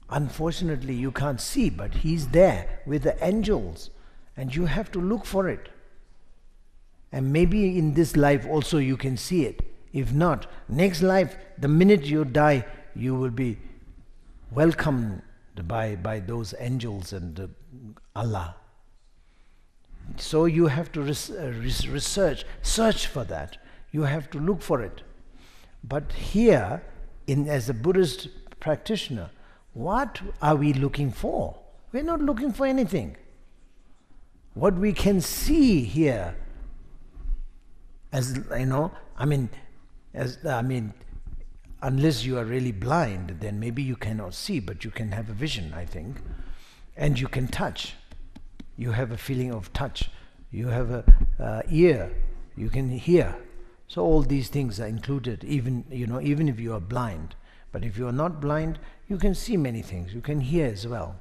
Unfortunately, you can't see, but He's there with the angels, and you have to look for it. And maybe in this life also you can see it. If not, next life, the minute you die, you will be welcomed by those angels and Allah. So you have to research, search for that. You have to look for it. But here, as a Buddhist practitioner, what are we looking for? We're not looking for anything. What we can see here, as you know, unless you are really blind, then maybe you cannot see, but you can have a vision, I think, and you can touch. You have a feeling of touch. You have a ear. You can hear. So all these things are included, even if you are blind. But if you are not blind, you can see many things. You can hear as well.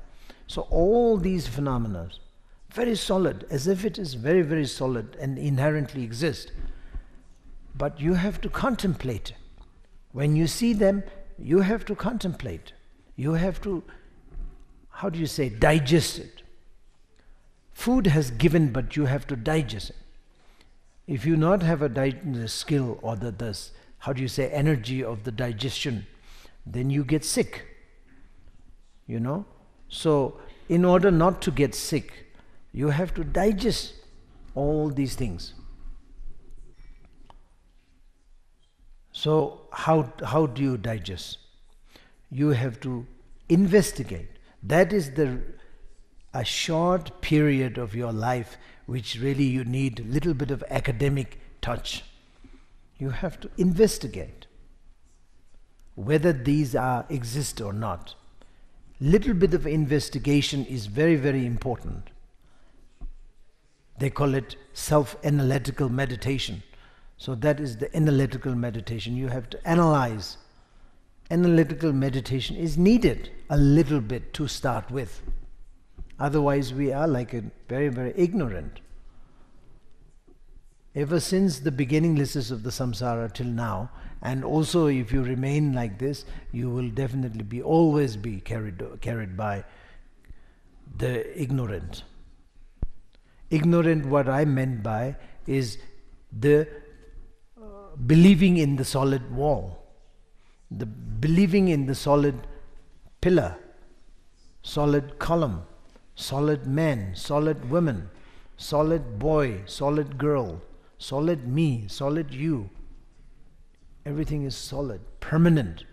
So all these phenomena, very solid, as if it is very, very solid and inherently exist. But you have to contemplate. When you see them, you have to contemplate. You have to, digest it. Food has given, but you have to digest it. If you not have the skill or the energy of the digestion, then you get sick. So in order not to get sick, you have to digest all these things. So how do you digest? You have to investigate. That is a short period of your life which really you need a little bit of academic touch. You have to investigate whether these exist or not. Little bit of investigation is very, very important. They call it self-analytical meditation. So that is the analytical meditation. You have to analyze. Analytical meditation is needed a little bit to start with. Otherwise we are like a very, very ignorant. Ever since the beginninglessness of the samsara till now, and also if you remain like this, you will definitely always be carried by the ignorant. Ignorant, what I meant by, is the believing in the solid wall, the believing in the solid pillar, solid column, solid man, solid woman, solid boy, solid girl, solid me, solid you. Everything is solid, permanent.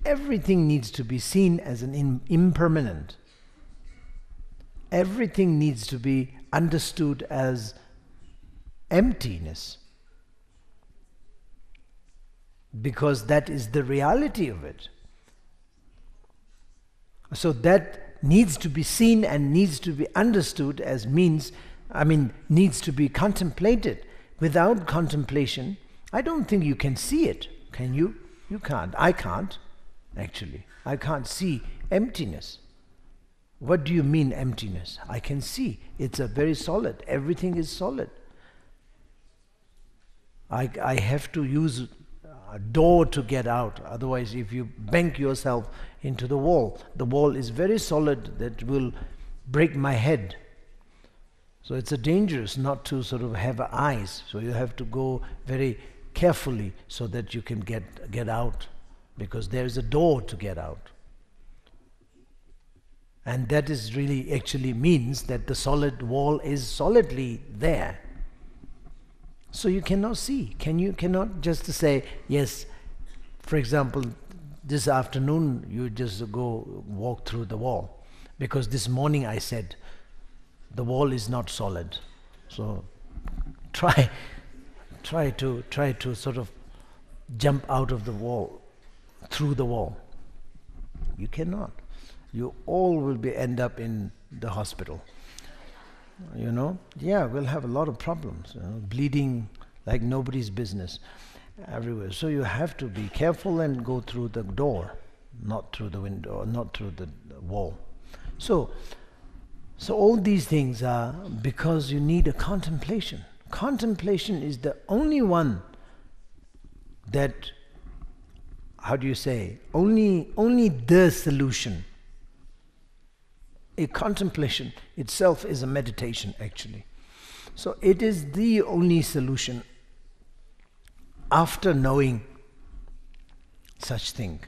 Everything needs to be seen as an impermanent. Everything needs to be understood as emptiness, because that is the reality of it. So that needs to be seen and needs to be understood as needs to be contemplated. Without contemplation, I don't think you can see it. Can you? You can't. I can't, actually. I can't see emptiness. What do you mean emptiness? I can see. It's a very solid. Everything is solid. I have to use a door to get out. Otherwise, if you bank yourself into the wall is very solid, that will break my head. So it's dangerous not to sort of have eyes. So you have to go very carefully so that you can get out, because there is a door to get out. And that is really actually means that the solid wall is solidly there. So you cannot see. You cannot just say, yes, for example, this afternoon you just go walk through the wall. Because this morning I said, the wall is not solid. So try to sort of jump out of the wall, through the wall. You cannot. You all will end up in the hospital. We'll have a lot of problems, bleeding like nobody's business everywhere. So you have to be careful and go through the door, not through the window, or not through the wall. So all these things are because you need a contemplation. Contemplation is the only one that, only the solution. A contemplation itself is a meditation, actually. So it is the only solution after knowing such thing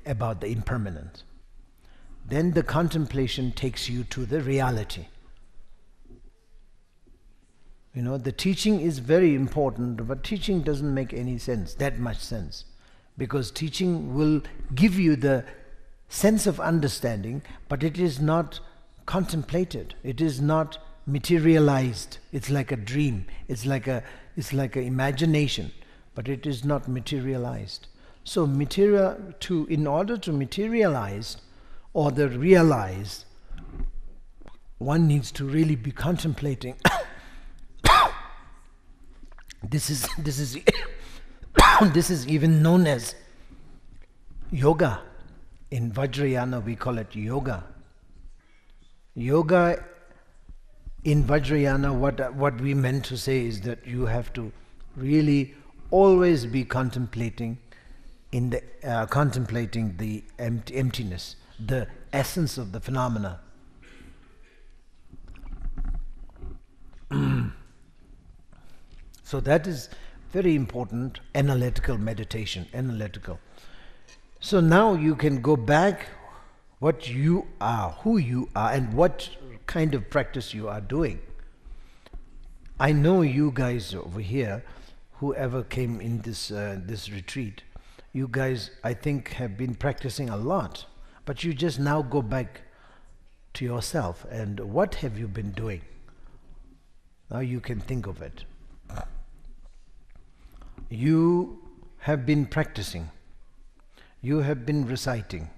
about the impermanence. Then the contemplation takes you to the reality. You know, the teaching is very important, but teaching doesn't make any sense, that much sense. Because teaching will give you the sense of understanding, but it is not contemplated. It is not materialized. It's like a dream. It's like an imagination, but it is not materialized. So in order to materialize or the realize, one needs to really be contemplating. This is this is even known as yoga. In Vajrayana we call it yoga. Yoga in Vajrayana, what we meant to say is that you have to really always be contemplating the emptiness, the essence of the phenomena. So that is very important analytical meditation, analytical. So now you can go back what you are, who you are, and what kind of practice you are doing. I know you guys over here, whoever came in this retreat, you guys I think have been practicing a lot, but you just now go back to yourself and what have you been doing? Now you can think of it. You have been practicing, you have been reciting,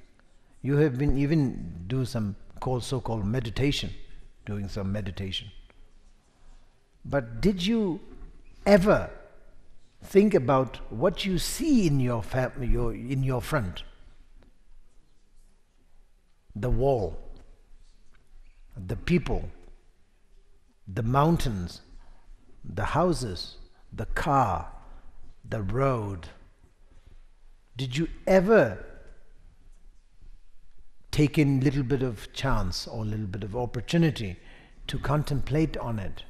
you have been even do some so-called meditation, doing some meditation. But did you ever think about what you see in your in your front? The wall, the people, the mountains, the houses, the car, the road. Did you ever take in a little bit of chance or a little bit of opportunity to contemplate on it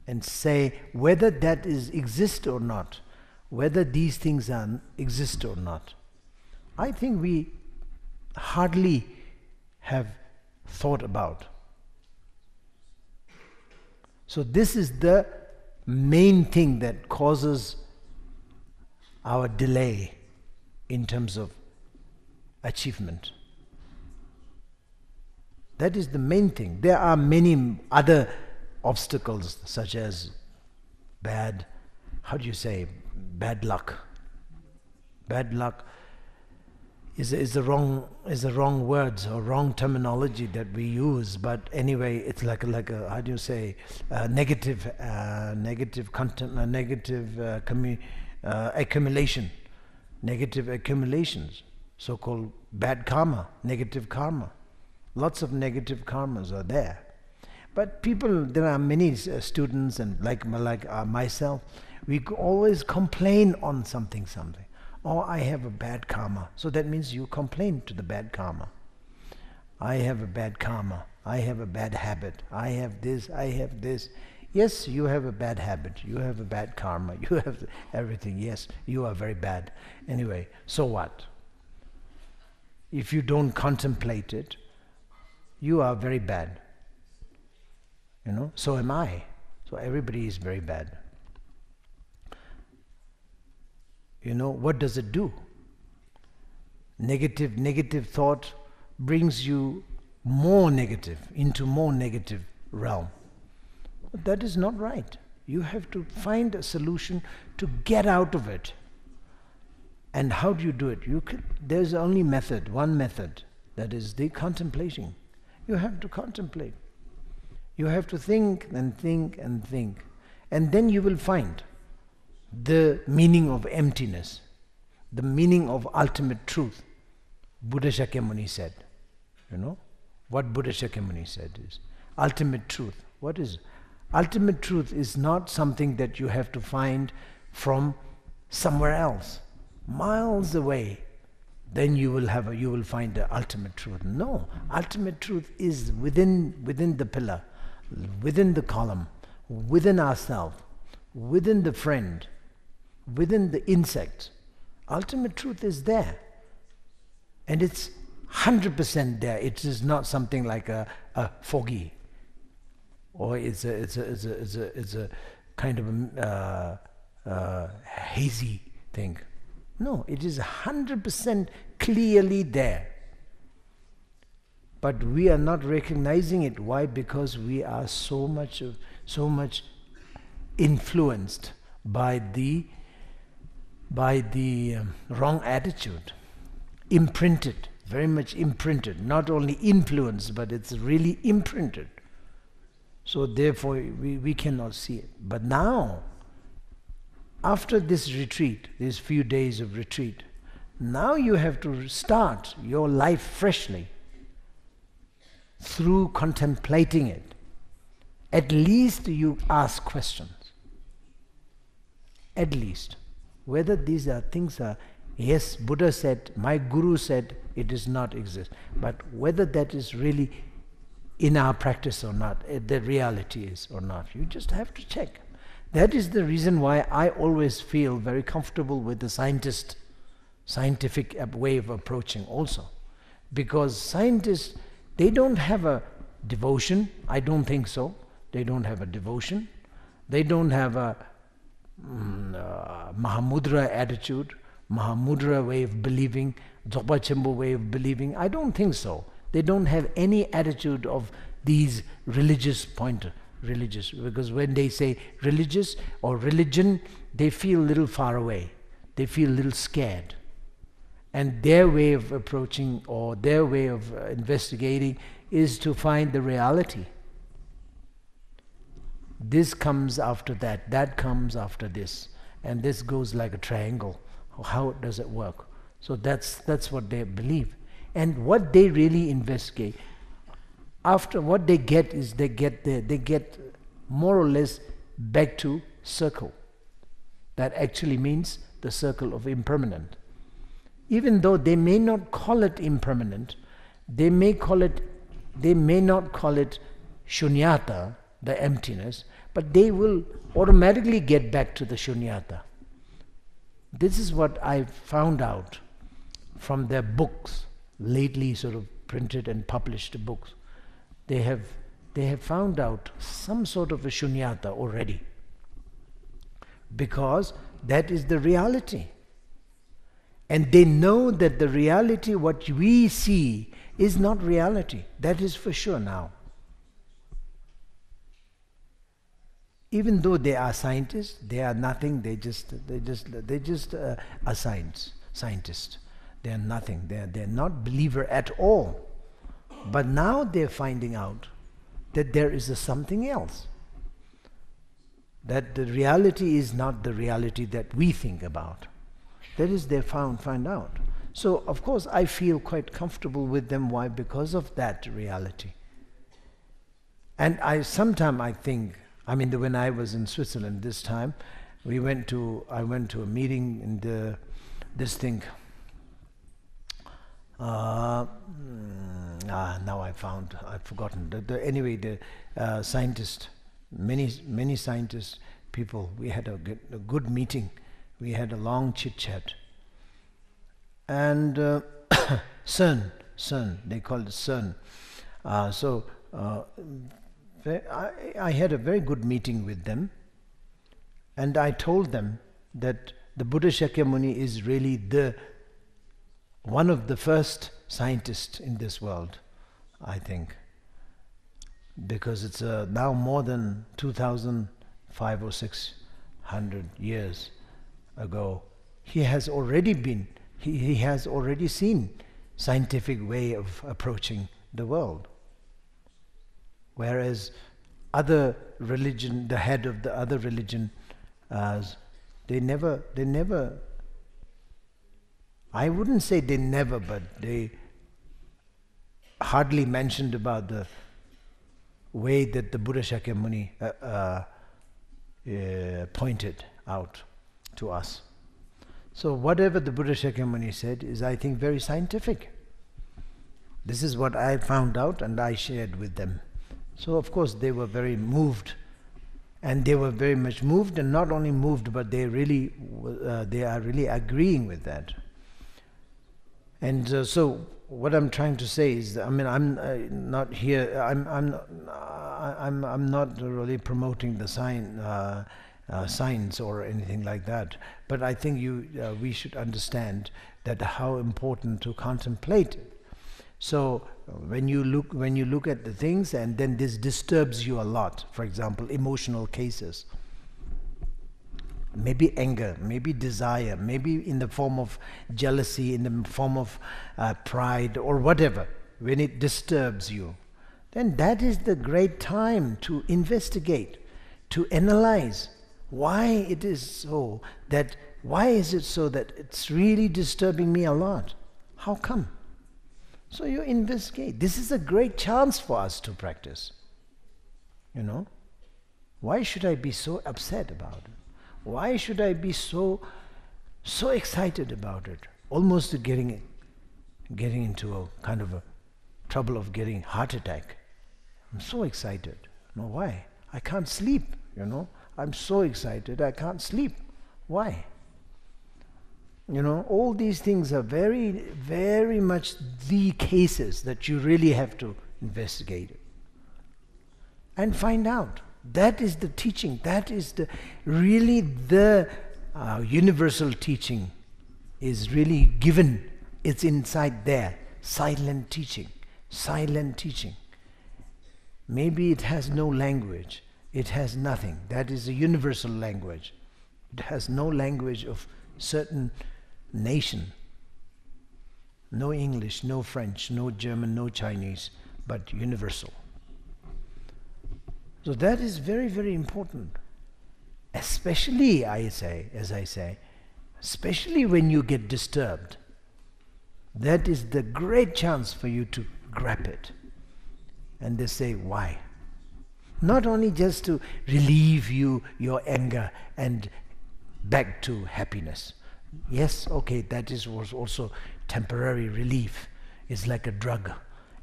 and say whether that exist or not, whether these things exist or not? I think we hardly have thought about. So this is the main thing that causes our delay in terms of achievement. That is the main thing. There are many other obstacles such as bad luck. Bad luck is the wrong words or wrong terminology that we use, but anyway, it's like a negative accumulation, negative accumulations, so-called bad karma, negative karma. Lots of negative karmas are there. But there are many students and like myself, we always complain on something. Oh, I have a bad karma. So that means you complain to the bad karma. I have a bad karma. I have a bad habit. I have this, I have this. Yes, you have a bad habit. You have a bad karma. You have everything. Yes, you are very bad. Anyway, so what? If you don't contemplate it, you are very bad. You know, so am I. So everybody is very bad. You know, what does it do? Negative thought brings you into more negative realm. But that is not right. You have to find a solution to get out of it. And how do you do it? There's only one method, that is the contemplation. You have to contemplate. You have to think and think and think. And then you will find the meaning of emptiness, the meaning of ultimate truth. Buddha Shakyamuni said, you know, what Buddha Shakyamuni said is ultimate truth. What is ultimate truth? Is not something that you have to find from somewhere else, miles away. Then you will find the ultimate truth. No, ultimate truth is within the pillar. within the column, within ourselves, within the friend, within the insect. Ultimate truth is there. And it's 100% there. It is not something like a foggy, or it's a kind of a hazy thing. No, it is 100% clearly there. But we are not recognizing it. Why? Because we are so much influenced by the wrong attitude, imprinted, very much imprinted. Not only influenced, but it's really imprinted. So therefore we cannot see it. But now, after this retreat, these few days of retreat, now you have to start your life freshly through contemplating it. At least you ask questions. At least. Whether these are things are, yes, Buddha said, my Guru said, it does not exist. But whether that is really in our practice or not, the reality is or not, you just have to check. That is the reason why I always feel very comfortable with the scientific way of approaching also. Because scientists, they don't have a devotion. I don't think so. They don't have a devotion. They don't have a Mahamudra attitude, Mahamudra way of believing, Dzogpa Chenpo way of believing. I don't think so. They don't have any attitude of these religious because when they say religious or religion, they feel a little far away. They feel a little scared. And their way of approaching or their way of investigating is to find the reality. This comes after that comes after this, and this goes like a triangle. How does it work? So that's what they believe. And what they really investigate, after what they get is they get more or less back to circle. That actually means the circle of impermanent. Even though they may not call it impermanent, they may not call it shunyata, the emptiness, but they will automatically get back to the shunyata. This is what I found out from their books, lately sort of printed and published books. They have found out some sort of a shunyata already, because that is the reality. And they know that the reality, what we see, is not reality. That is for sure now. Even though they are scientists, they are nothing. They just are scientists. They are nothing. They are not believer at all. But now they are finding out that there is a something else. That the reality is not the reality that we think about. That is, they find out. So, of course, I feel quite comfortable with them. Why? Because of that reality. And sometimes I think, when I was in Switzerland this time, I went to a meeting in now I've forgotten. Anyway, the scientists, many scientists, people, we had a good meeting. We had a long chit-chat. And CERN, they called it CERN. I had a very good meeting with them, and I told them that the Buddha Shakyamuni is really one of the first scientists in this world, I think, because it's now more than 2,500 or 600 years ago. He has already seen scientific way of approaching the world. Whereas other religion, the head of the other religion, they never, I wouldn't say they never, but they hardly mentioned about the way that the Buddha Shakyamuni pointed out to us. So whatever the Buddha Shakyamuni said is, I think, very scientific. This is what I found out and I shared with them. So of course they were very moved, and they were very much moved, and not only moved, but they are really agreeing with that. And so what I'm trying to say is that, I mean, I'm not here. I'm not really promoting the science or anything like that. But I think we should understand that how important to contemplate it. So when you look at the things, and then this disturbs you a lot. For example, emotional cases. Maybe anger, maybe desire, maybe in the form of jealousy, in the form of pride or whatever. When it disturbs you, then that is the great time to investigate, to analyze why it is so that, why is it so that it's really disturbing me a lot? How come? So you investigate. This is a great chance for us to practice. You know? Why should I be so upset about it? Why should I be so excited about it? Almost getting into a kind of a trouble of getting heart attack. I'm so excited. No, why? I can't sleep, you know. I'm so excited, I can't sleep. Why? You know, all these things are very, very much the cases that you really have to investigate and find out. That is the teaching. That is really the universal teaching is really given. It's inside there. Silent teaching. Silent teaching. Maybe it has no language. It has nothing. That is a universal language. It has no language of certain nation. No English, no French, no German, no Chinese, but universal. So that is very, very important. Especially, as I say, especially when you get disturbed. That is the great chance for you to grab it. And they say, why? Not only just to relieve your anger and back to happiness. Yes, okay, that was also temporary relief. It's like a drug.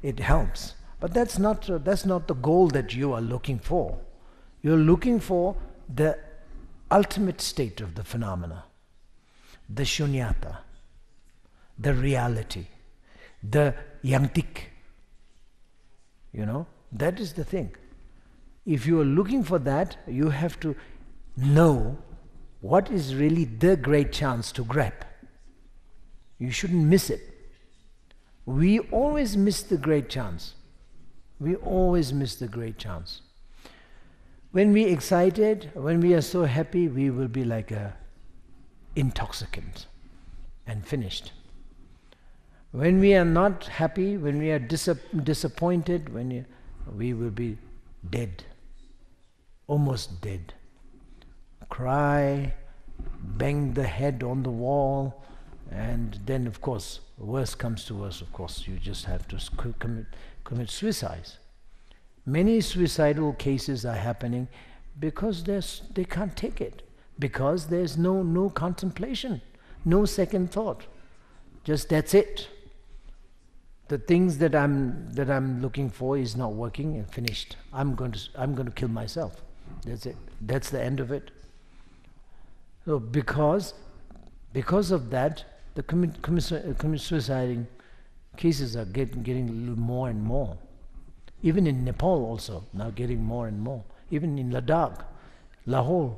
It helps. But that's not the goal that you are looking for. You're looking for the ultimate state of the phenomena, the shunyata, the reality, the Yangti. You know, that is the thing. If you are looking for that, you have to know what is really the great chance to grab. You shouldn't miss it. We always miss the great chance. We always miss the great chance. When we are excited, when we are so happy, we will be like a intoxicant and finished. When we are not happy, when we are disappointed, we will be dead, almost dead. Cry, bang the head on the wall, and then of course, worst comes to worst, of course, you just have to commit suicide. Many suicidal cases are happening because they can't take it, because there's no contemplation, no second thought. Just that's it. The things that I'm looking for is not working and finished. I'm going to kill myself. That's it. That's the end of it. So because of that, the suiciding cases are getting a little more and more. Even in Nepal also, now getting more and more. Even in Ladakh, Lahore,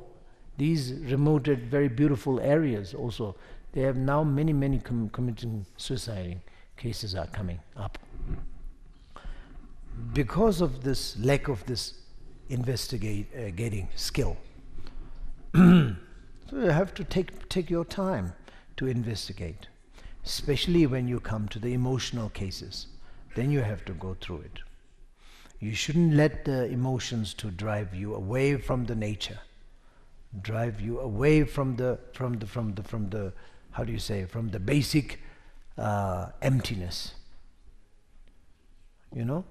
these remoted, very beautiful areas also, they have now many committing suiciding cases are coming up. Because of this lack of this investigating skill. So you have to take your time to investigate, especially when you come to the emotional cases. Then you have to go through it. You shouldn't let the emotions to drive you away from the nature, drive you away from the how do you say, from the basic emptiness. You know,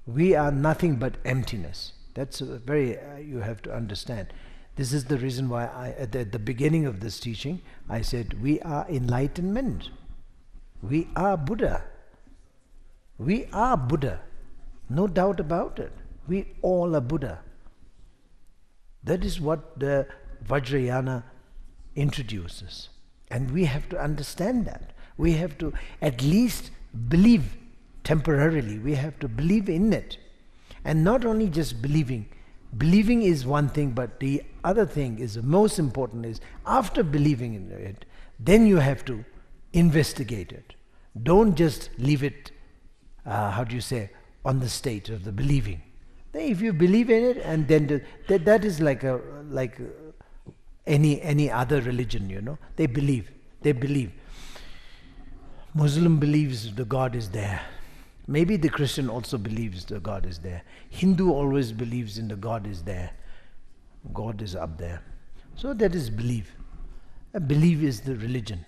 we are nothing but emptiness. That's a very you have to understand. This is the reason why at the beginning of this teaching I said we are enlightenment. We are Buddha. We are Buddha. No doubt about it. We all are Buddha. That is what the Vajrayana introduces. And we have to understand that. We have to at least believe temporarily. We have to believe in it. And not only just believing. Believing is one thing, but the other thing is, the most important is, after believing in it, then you have to investigate it. Don't just leave it, on the state of the believing. If you believe in it, and then that is like any other religion, They believe. Muslim believes the God is there. Maybe the Christian also believes the God is there. Hindu always believes in the God is there. God is up there. So that is belief. Belief is the religion.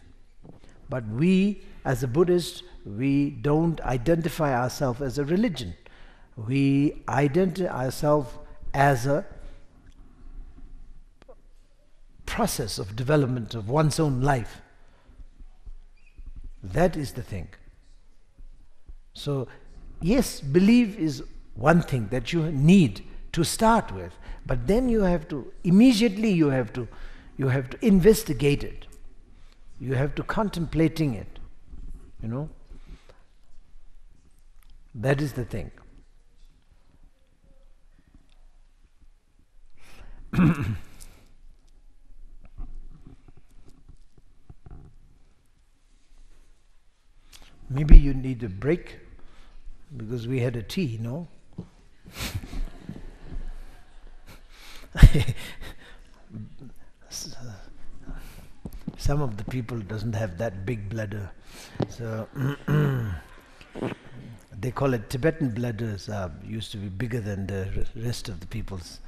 But we, as a Buddhist, we don't identify ourselves as a religion. We identify ourselves as a process of development of one's own life. That is the thing. So, yes, belief is one thing that you need to start with, but then you have to investigate it. You have to contemplating it. That is the thing. Maybe you need a break, because we had a tea, no? Some of the people doesn't have that big bladder, so they call it Tibetan bladders. Used to be bigger than the rest of the people's.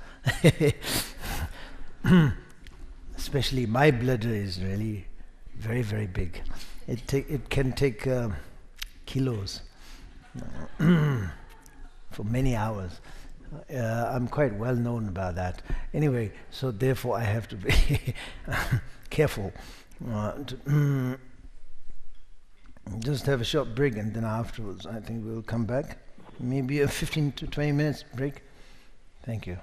Especially my bladder is really very, very big. It can take kilos for many hours. I'm quite well known about that. Anyway, so therefore I have to be careful. Just have a short break, and then afterwards I think we'll come back. Maybe a 15 to 20 minutes break. Thank you.